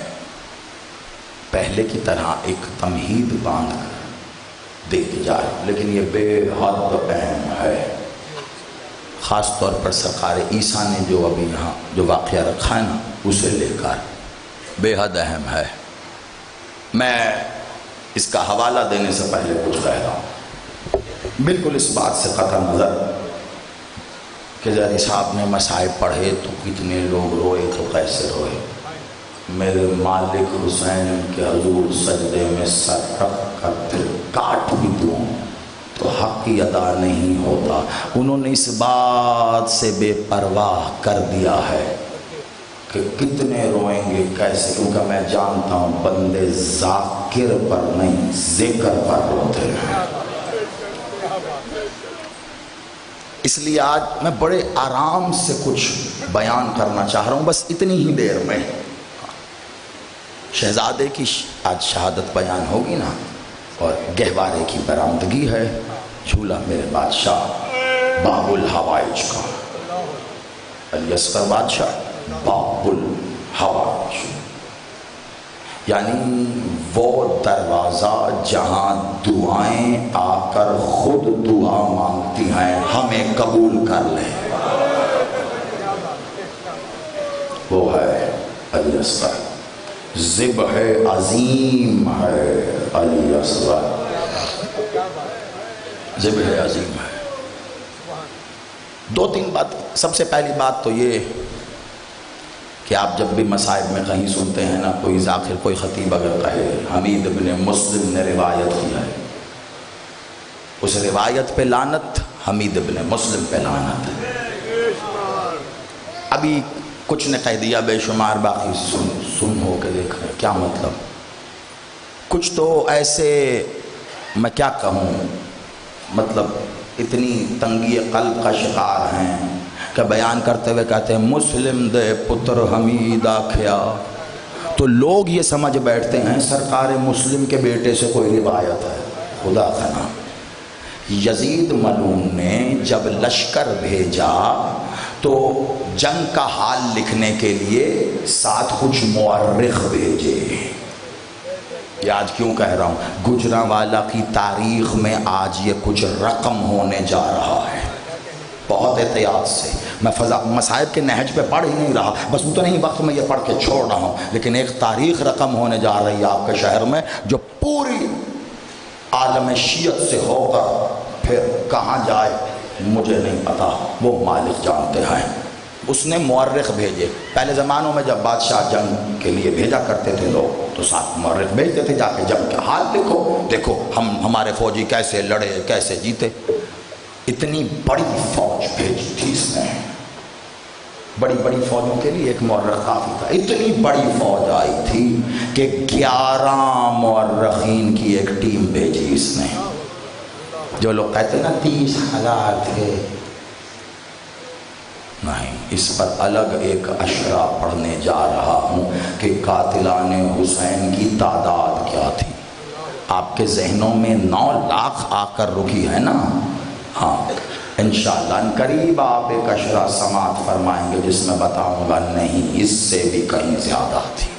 پہلے کی طرح ایک تمہید باندھ کر دے کے جا رہا ہوں لیکن یہ بے حد اہم ہے. خاص طور پر سرکار عیسیٰ نے جو ابھی یہاں جو واقعہ رکھا ہے نا اسے لے کر بے حد اہم ہے. میں اس کا حوالہ دینے سے پہلے کچھ کہہ رہا ہوں بالکل اس بات سے قطع نظر کہ زہری صاحب نے مصائب پڑھے تو کتنے لوگ روئے تو کیسے روئے. میرے مالک حسین کے حضور سجدے میں سر رکھ کر پھر کاٹ بھی دوں تو حق کی ادا نہیں ہوتا. انہوں نے اس بات سے بے پرواہ کر دیا ہے کہ کتنے روئیں گے کیسے, کیونکہ میں جانتا ہوں بندے ذاکر پر نہیں ذکر پر روتے ہیں. اس لیے آج میں بڑے آرام سے کچھ بیان کرنا چاہ رہا ہوں بس اتنی ہی دیر میں. شہزادے کی آج شہادت بیان ہوگی نا اور گہوارے کی برآمدگی ہے. جھولا میرے بادشاہ باب الحوائج کا, علی اصغر بادشاہ باب الحوائج یعنی وہ دروازہ جہاں دعائیں آ کر خود دعا مانگتی ہیں ہمیں قبول کر لے, وہ ہے علی اصغر. ذبح عظیم ہے علی اصغر، ذبح عظیم ہے۔ دو تین بات، سب سے پہلی بات تو یہ کہ آپ جب بھی مصائب میں کہیں سنتے ہیں نا، کوئی ذاکر کوئی خطیب اگر کہے حمید ابن مسلم نے روایت کیا ہے، اس روایت پہ لعنت، حمید ابن مسلم پہ لعنت ہے۔ ابھی کچھ نے کہہ دیا بے شمار، باقی سن ہو کے دیکھ رہے کیا مطلب۔ کچھ تو ایسے میں کیا کہوں، مطلب اتنی تنگی قلب کا شکار ہیں کہ بیان کرتے ہوئے کہتے ہیں مسلم دے پتر حمید آکھیا، تو لوگ یہ سمجھ بیٹھتے ہیں سرکار مسلم کے بیٹے سے کوئی روایت ہے۔ خدا کا نام، یزید ملعون نے جب لشکر بھیجا تو جنگ کا حال لکھنے کے لیے ساتھ کچھ مورخ بھیجے۔ یہ آج کیوں کہہ رہا ہوں، گجرانوالہ کی تاریخ میں آج یہ کچھ رقم ہونے جا رہا ہے، بہت احتیاط سے۔ میں مصائب کے نہج پہ پڑھ ہی نہیں رہا، بس اتنا ہی وقت میں یہ پڑھ کے چھوڑ رہا ہوں، لیکن ایک تاریخ رقم ہونے جا رہی ہے آپ کے شہر میں، جو پوری عالم شیعت سے ہو کر پھر کہاں جائے مجھے نہیں پتا، وہ مالک جانتے ہیں۔ اس نے مورخ بھیجے۔ پہلے زمانوں میں جب بادشاہ جنگ کے لیے بھیجا کرتے تھے لوگ تو ساتھ مورخ بھیجتے تھے، جا کے جنگ کا حال لکھو، دیکھو ہمارے فوجی کیسے لڑے کیسے جیتے۔ اتنی بڑی فوج بھیجی تھی اس نے، بڑی بڑی فوجوں کے لیے ایک مورخ کافی تھا۔ اتنی بڑی فوج آئی تھی کہ 11 مورخین کی ایک ٹیم بھیجی اس نے۔ جو لوگ کہتے ہیں نا 30,000 تھے، نہیں، اس پر الگ ایک اشرا پڑھنے جا رہا ہوں کہ قاتلان حسین کی تعداد کیا تھی۔ آپ کے ذہنوں میں 9 لاکھ آ کر رکی ہے نا؟ ہاں، انشاءاللہ ان قریب آپ ایک اشرا سماعت فرمائیں گے جس میں بتاؤں گا نہیں، اس سے بھی کہیں زیادہ تھی۔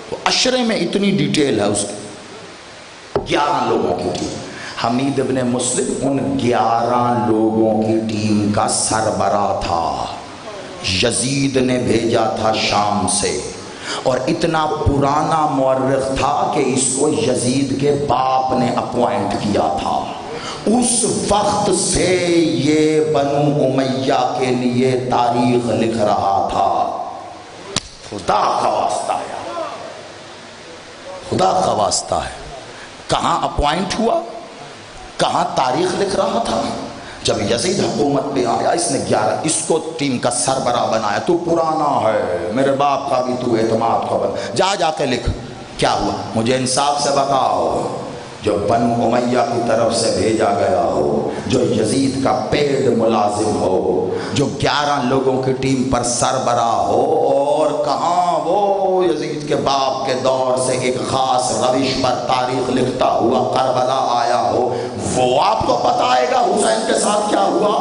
تو اشرے میں اتنی ڈیٹیل ہے اس کی۔ 11 لوگوں کی ٹیم، حمید ابن مسلم ان 11 لوگوں کی ٹیم کا سربراہ تھا۔ یزید نے بھیجا تھا شام سے، اور اتنا پرانا مورخ تھا کہ اس کو یزید کے باپ نے اپوائنٹ کیا تھا۔ اس وقت سے یہ بنو امیہ کے لیے تاریخ لکھ رہا تھا۔ خدا کا واسطہ ہے، خدا کا واسطہ ہے۔ کہاں اپوائنٹ ہوا، کہاں تاریخ لکھ رہا تھا؟ جب یزید حکومت پہ آیا، اس نے 11 اس کو ٹیم کا سربراہ بنایا۔ تو پرانا ہے، میرے باپ کا بھی تو اعتماد کا بن، جا کے لکھ کیا ہوا، مجھے انصاف سے بتاؤ۔ جو بنو امیہ کی طرف سے بھیجا گیا ہو، جو یزید کا پیڈ ملازم ہو، جو 11 لوگوں کی ٹیم پر سربراہ ہو، اور کہاں وہ یزید کے باپ کے دور سے ایک خاص روش پر تاریخ لکھتا ہوا کربلا آیا ہو، وہ آپ کو بتائے گا حسین کے ساتھ کیا ہوا۔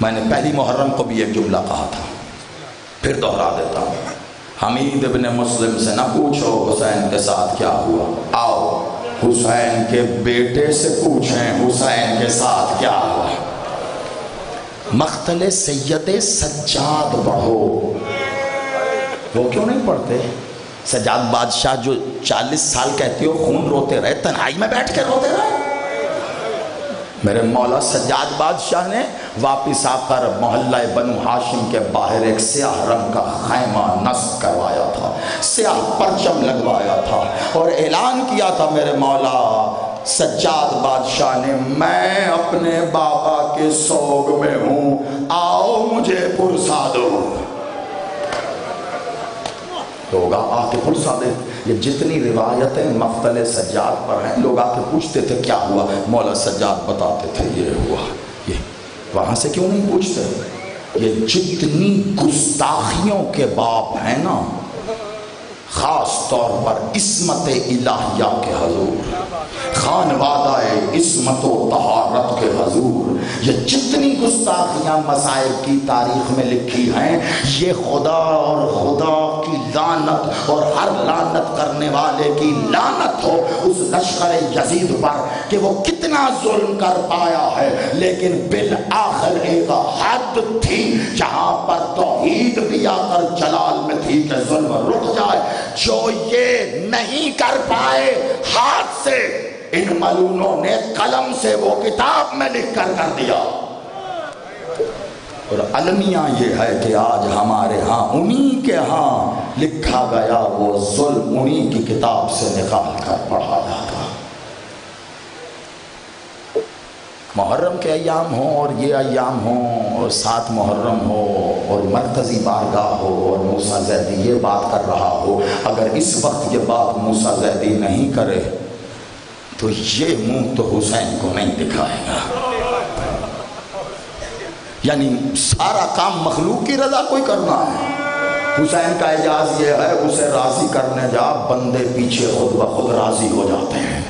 میں نے پہلی محرم کو بھی ایک جملہ کہا تھا، پھر دوہرا دیتا ہوں، حمید ابن مسلم سے نہ پوچھو حسین کے ساتھ کیا ہوا، آؤ حسین کے بیٹے سے پوچھیں حسین کے ساتھ کیا ہوا۔ مقتل سید سجاد پڑھو، وہ کیوں نہیں پڑھتے؟ سجاد بادشاہ جو 40 سال کہتے ہو خون روتے رہے، تنہائی میں بیٹھ کے روتے رہے۔ میرے مولا سجاد بادشاہ نے واپس آ کر محلہ بنو ہاشم کے باہر ایک سیاہ رنگ کا خیمہ نصب کروایا تھا، سیاہ پرچم لگوایا تھا، اور اعلان کیا تھا میرے مولا سجاد بادشاہ نے، میں اپنے بابا کے سوگ میں ہوں، آؤ مجھے پرسا دو۔ لوگ آ کے پرسا دے۔ یہ جتنی روایتیں مقتل سجاد پر ہیں، لوگ آ کے پوچھتے تھے کیا ہوا، مولا سجاد بتاتے تھے یہ ہوا۔ یہ وہاں سے کیوں نہیں پوچھتے؟ یہ جتنی گستاخیوں کے باپ ہیں نا، خاص طور پر عصمت الہیہ کے حضور، خانوادہ عصمت و طہارت کے حضور، یہ جتنی گستاخیاں مصائب کی تاریخ میں لکھی ہیں، یہ خدا اور خدا کی لعنت اور ہر لعنت کرنے والے کی لعنت ہو اس لشکر یزید پر کہ وہ کتنا ظلم کر پایا ہے، لیکن بالآخر ایک حد تھی جہاں پر توحید بھی آ کر جلال میں تھی کہ ظلم رک جائے۔ جو یہ نہیں کر پائے ہاتھ سے، ان ملونوں نے قلم سے وہ کتاب میں لکھ کر دیا۔ اور المیہ یہ ہے کہ آج ہمارے ہاں انہی کے ہاں لکھا گیا وہ ظلم انہی کی کتاب سے نکال کر پڑھا جاتا۔ محرم کے ایام ہوں اور یہ ایام ہوں اور 7 محرم ہو اور مرکزی بارگاہ ہو اور موسیٰ زیدی یہ بات کر رہا ہو، اگر اس وقت یہ بات موسیٰ زیدی نہیں کرے تو یہ منہ تو حسین کو نہیں دکھائے گا۔ یعنی سارا کام مخلوق کی رضا کوئی کرنا ہے۔ حسین کا اعجاز یہ ہے، اسے راضی کرنے جا بندے پیچھے خود بخود راضی ہو جاتے ہیں۔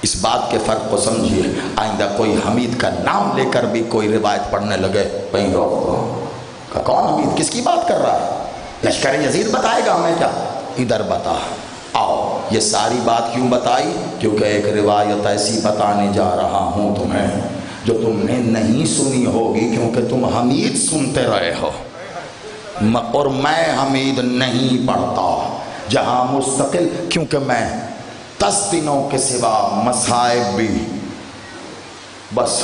اس بات کے فرق کو سمجھیے، آئندہ کوئی حمید کا نام لے کر بھی کوئی روایت پڑھنے لگے وہیں روک دو کہ کون حمید، کس کی بات کر رہا ہے؟ لشکر یزید بتائے گا ہمیں کیا؟ ادھر بتا۔ آؤ، یہ ساری بات کیوں بتائی؟ کیونکہ ایک روایت ایسی بتانے جا رہا ہوں تمہیں جو تم نے نہیں سنی ہوگی، کیونکہ تم حمید سنتے رہے ہو اور میں حمید نہیں پڑھتا جہاں مستقل، کیونکہ میں 10 دنوں کے سوا مصائب بھی بس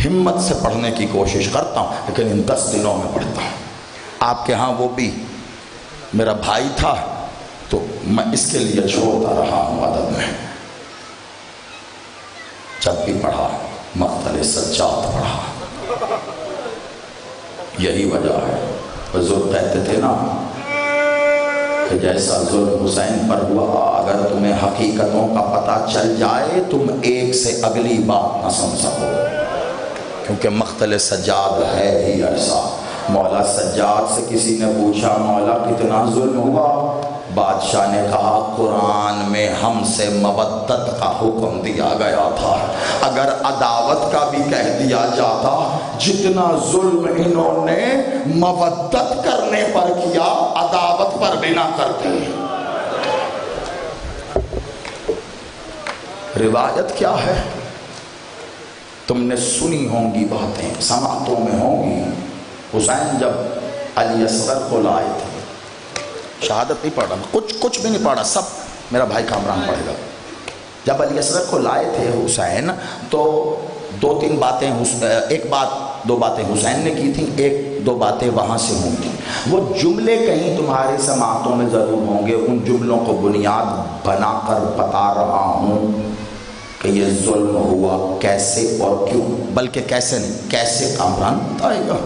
ہمت سے پڑھنے کی کوشش کرتا ہوں، لیکن ان 10 دنوں میں پڑھتا ہوں۔ آپ کے ہاں وہ بھی میرا بھائی تھا تو میں اس کے لیے چھوڑتا رہا ہوں ادب میں۔ جب بھی پڑھا مقتل سجاد پڑھا، یہی وجہ ہے۔ حضور کہتے تھے نا کہ جیسا ظلم حسین پر ہوا، اگر تمہیں حقیقتوں کا پتہ چل جائے تم ایک سے اگلی بات نہ سن سکو، کیونکہ مقتل سجاد ہے ہی ایسا۔ مولا سجاد سے کسی نے پوچھا مولا کتنا ظلم ہوا؟ بادشاہ نے کہا قرآن میں ہم سے مودت کا حکم دیا گیا تھا، اگر عداوت کا بھی کہہ دیا جاتا، جتنا ظلم انہوں نے مودت کرنے پر کیا عداوت پر بھی نہ کرتے۔ روایت کیا ہے؟ تم نے سنی ہوں گی باتیں، سماعتوں میں ہوں گی۔ حسین جب علی اصغر کو لائے تھے، شہادت نہیں پڑھا، کچھ بھی نہیں پڑھا، سب میرا بھائی کامران پڑھے گا۔ جب علی اصغر کو لائے تھے حسین تو 2-3 باتیں، دو باتیں حسین نے کی تھیں، 1-2 باتیں وہاں سے ہوئی تھیں۔ وہ جملے کہیں تمہاری سماعتوں میں ضرور ہوں گے، ان جملوں کو بنیاد بنا کر بتا رہا ہوں کہ یہ ظلم ہوا کیسے اور کیوں، بلکہ کیسے نہیں، کیسے کامران بتائے گا،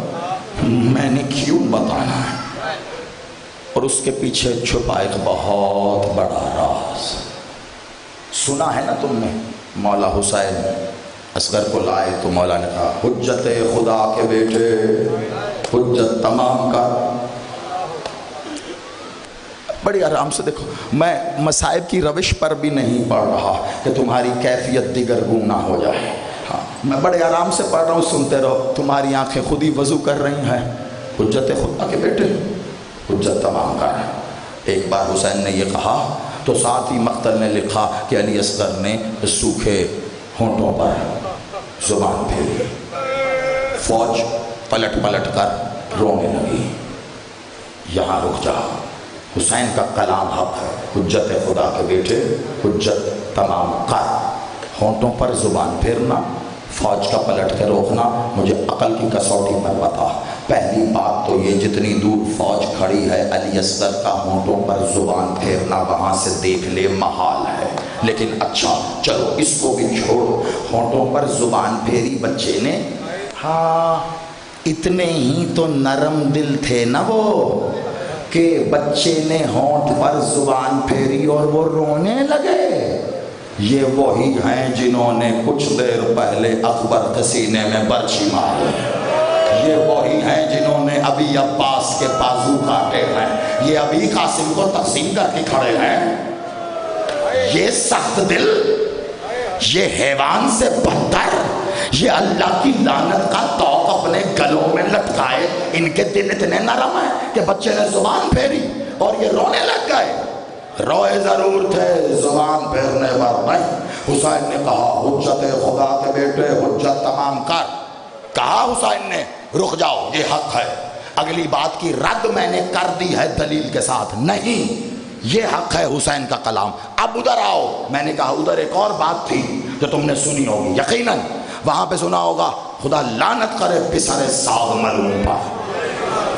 میں نے کیوں بتانا ہے۔ اور اس کے پیچھے چھپا ایک بہت بڑا راز سنا ہے نا تم نے۔ مولا حسین اصغر کو لائے تو مولا نے کہا حجت خدا کے بیٹے حجت تمام کر۔ بڑی آرام سے دیکھو، میں مصائب کی روش پر بھی نہیں پڑھ رہا کہ تمہاری کیفیت دیگر گم نہ ہو جائے۔ ہاں، میں بڑے آرام سے پڑھ رہا ہوں، سنتے رہو، تمہاری آنکھیں خود ہی وضو کر رہی ہیں۔ حجت خدا کے بیٹے حجت تمام کر۔ ایک بار حسین نے یہ کہا تو ساتھ ہی مقتل نے لکھا کہ علی اصغر نے سوکھے ہونٹوں پر زبان پھیری، فوج پلٹ کر رونے لگی۔ یہاں رک جا، حسین کا کلام حق ہے، حجت خدا کے بیٹے حجت تمام کر۔ ہونٹوں پر زبان پھیرنا، فوج کا پلٹ کے روکنا، مجھے عقل کی کسوٹی پر بتا۔ پہلی بات تو یہ جتنی دور فوج کھڑی ہے علی اصغر کا ہونٹوں پر زبان پھیرنا وہاں سے دیکھ لے محال ہے، لیکن اچھا چلو اس کو بھی چھوڑو، ہونٹوں پر زبان پھیری بچے نے۔ ہاں، اتنے ہی تو نرم دل تھے نا وہ کہ بچے نے ہونٹ پر زبان پھیری اور وہ رونے لگے۔ یہ وہی ہیں جنہوں نے کچھ دیر پہلے اکبر کے سینے میں برچھی ماری، یہ وہی ہیں جنہوں نے ابھی عباس کے بازو کاٹے ہیں، یہ ابھی قاسم کو تقسیم کر کے کھڑے ہیں۔ یہ سخت دل، یہ حیوان سے بدتر، یہ اللہ کی لعنت کا توق اپنے گلوں میں لٹکائے، ان کے دل اتنے نرم ہیں کہ بچے نے زبان پھیری اور یہ رونے لگ گئے۔ روئے ضرور تھے، زبان پھیرنے پر نہیں۔ حسین نے کہا حجت خدا کے بیٹے حجت تمام کر۔ کہا حسین نے رک جاؤ، یہ حق ہے، اگلی بات کی رد میں نے کر دی ہے دلیل کے ساتھ، نہیں یہ حق ہے حسین کا کلام، اب ادھر آؤ۔ میں نے کہا ادھر ایک اور بات تھی جو تم نے سنی ہوگی، یقیناً وہاں پہ سنا ہوگا، خدا لعنت کرے پسر ساغ ملعون پر،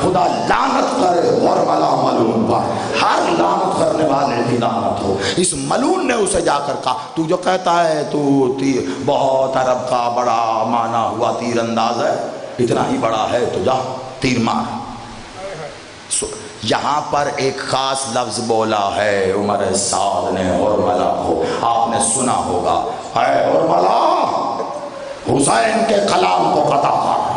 خدا لعنت کرے غرملہ ملعون پر، ہر لعنت کرنے والے کی لعنت ہو۔ اس ملعون نے اسے جا کر کہا تو جو کہتا ہے تو بہت عرب کا بڑا مانا ہوا تیر انداز ہے، اتنا ہی بڑا ہے تو جا تیر مار۔ یہاں پر ایک خاص لفظ بولا ہے عمر سعد نے غرملہ کو، آپ نے سنا ہوگا، اے غرملہ حسین کے کلام کو قطع کر۔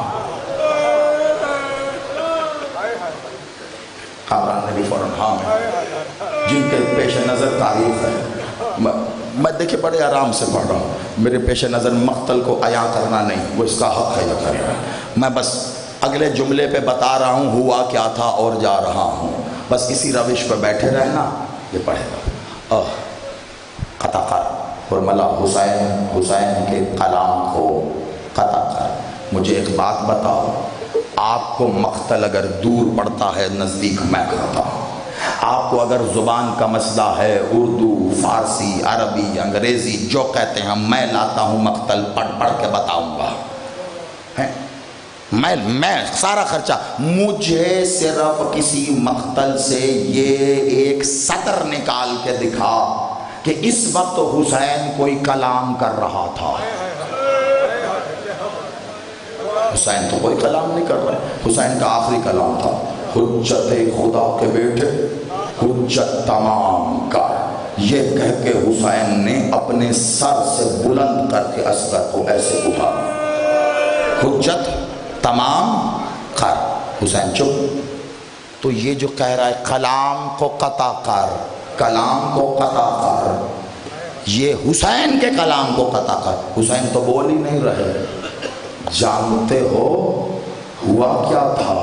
کامران نے بھی فوراً ہاں میں، جن کے پیش نظر تاریخ ہے، میں دیکھیں بڑے آرام سے پڑھ رہا ہوں، میرے پیش نظر مقتل کو عیاں کرنا نہیں، وہ اس کا حق ہے یہ کرنا، میں بس اگلے جملے پہ بتا رہا ہوں ہوا کیا تھا اور جا رہا ہوں، بس اسی روش پہ بیٹھے رہنا، یہ پڑھے گا۔ قطع کر غرملہ، حسین کے کلام کو قطع کر۔ مجھے ایک بات بتاؤ، آپ کو مقتل اگر دور پڑتا ہے نزدیک میں کرتا ہوں، آپ کو اگر زبان کا مسئلہ ہے، اردو، فارسی، عربی، انگریزی جو کہتے ہیں میں لاتا ہوں مقتل پڑھ پڑھ کے بتاؤں گا، میں سارا خرچہ، مجھے صرف کسی مقتل سے یہ ایک سطر نکال کے دکھا کہ اس وقت حسین کوئی کلام کر رہا تھا۔ حسین تو کوئی کلام نہیں کر رہا، حسین کا آخری کلام تھا حجت خدا کے بیٹے حجت تمام کر، یہ کہہ کے حسین نے اپنے سر سے بلند کر کے اصغر کو ایسے اٹھا، حجت تمام کر۔ حسین چپ۔ تو یہ جو کہہ رہا ہے کلام کو قطع کر، کلام کو قطع کر، یہ حسین کے کلام کو قطع کر، حسین تو بول ہی نہیں رہے۔ جانتے ہو ہوا کیا تھا؟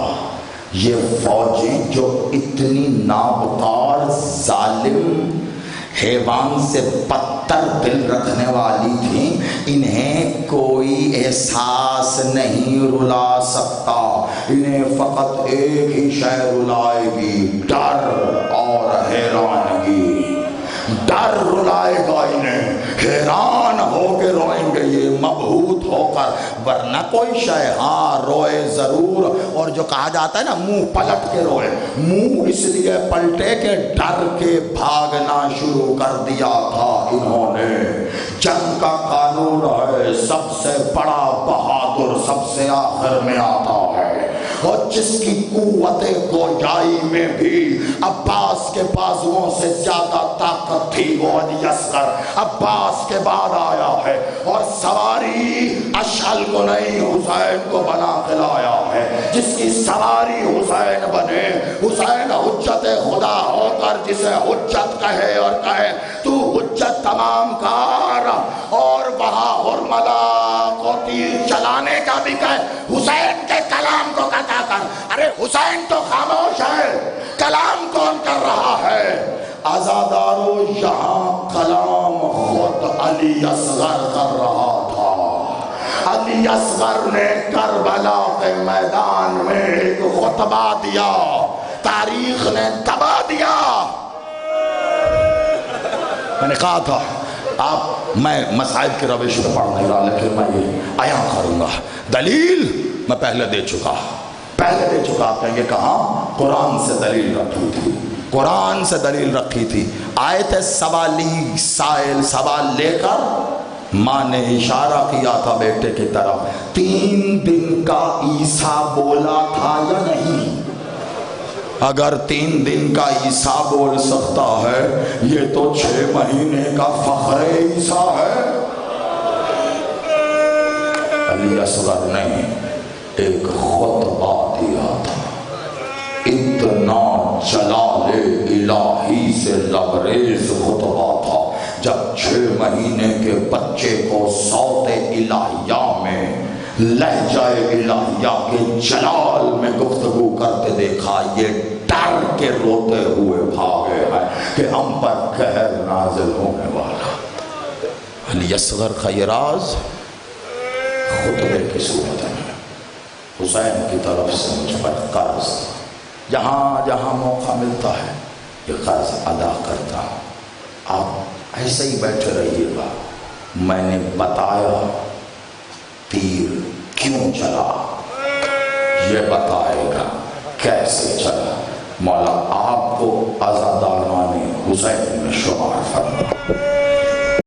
یہ فوجیں جو اتنی نابکار، ظالم، حیوان سے بدتر دل رکھنے والی تھیں، انہیں کوئی احساس نہیں رلا سکتا، انہیں فقط ایک ہی شے رلائے گی، ڈر اور حیرانگی۔ ڈر رلائے گا انہیں، حیران ہو کے روئیں گے یہ مبہوت ہو کر، ورنہ کوئی شے ہاں روئے ضرور۔ اور جو کہا جاتا ہے نا منہ پلٹ کے روئے، منہ اس لیے پلٹے کہ ڈر کے بھاگنا شروع کر دیا تھا انہوں نے۔ جنگ کا قانون ہے سب سے بڑا بہادر سب سے آخر میں آتا ہے، اور جس کی قوت گوجائی میں بھی عباس کے بازوؤں سے زیادہ طاقت تھی وہ علی اصغر عباس کے بعد آیا ہے، اور سواری اشعل کو نہیں حسین کو بنا کے لایا ہے، جس کی سواری حسین بنے، حسین حجت خدا ہو کر جسے حجت کہے اور کہے تو حجت تمام کر، اور وہاں حرملہ کو تیر چلانے کا بھی کہے حسین کے کلام کو قطع کر۔ ارے حسین تو خاموش ہے، کلام کون کر رہا ہے؟ آزادارو یہاں کلام خود علی اصغر کر رہا تھا۔ علی اصغر نے کربلا کے میدان میں ایک خطبہ دیا، تاریخ نے دبا دیا۔ میں نے کہا تھا آپ، میں مسائل کے روش پہ پڑھ نہیں رہا، لیکن میں یہ عیاں کروں گا۔ دلیل میں پہلے دے چکا آپ نے یہ کہا قرآن سے دلیل رکھی تھی، قرآن سے دلیل رکھی تھی۔ آیت سوالی سائل سوال لے کر ماں نے اشارہ کیا تھا بیٹے کی طرف، 3 دن کا عیسیٰ بولا تھا یا نہیں؟ اگر 3 دن کا عیسیٰ بول سکتا ہے، یہ تو 6 مہینے کا فخر عیسیٰ ہے۔ علی اصغر نے ایک خطبہ دیا تھا، اتنا جلال الہی سے لبریز خطبہ تھا، جب 6 مہینے کے بچے کو صوت الہیہ میں لہجہ الہیہ کے جلال میں گفتگو کرتے دیکھا، یہ ڈر کے روتے ہوئے بھاگے ہیں کہ ہم پر قہر نازل ہونے والا۔ علی اصغر کا یہ راز خطبے کی صورت میں حسین کی طرف سے مجھ پر قرض، جہاں جہاں موقع ملتا ہے یہ قرض ادا کرتا ہوں، آپ ایسے ہی بیٹھے رہیے گا، میں نے بتایا تیر کیوں چلا، یہ بتائے گا کیسے چلا۔ مولا آپ کو عزاداران حسین میں شمار فرما۔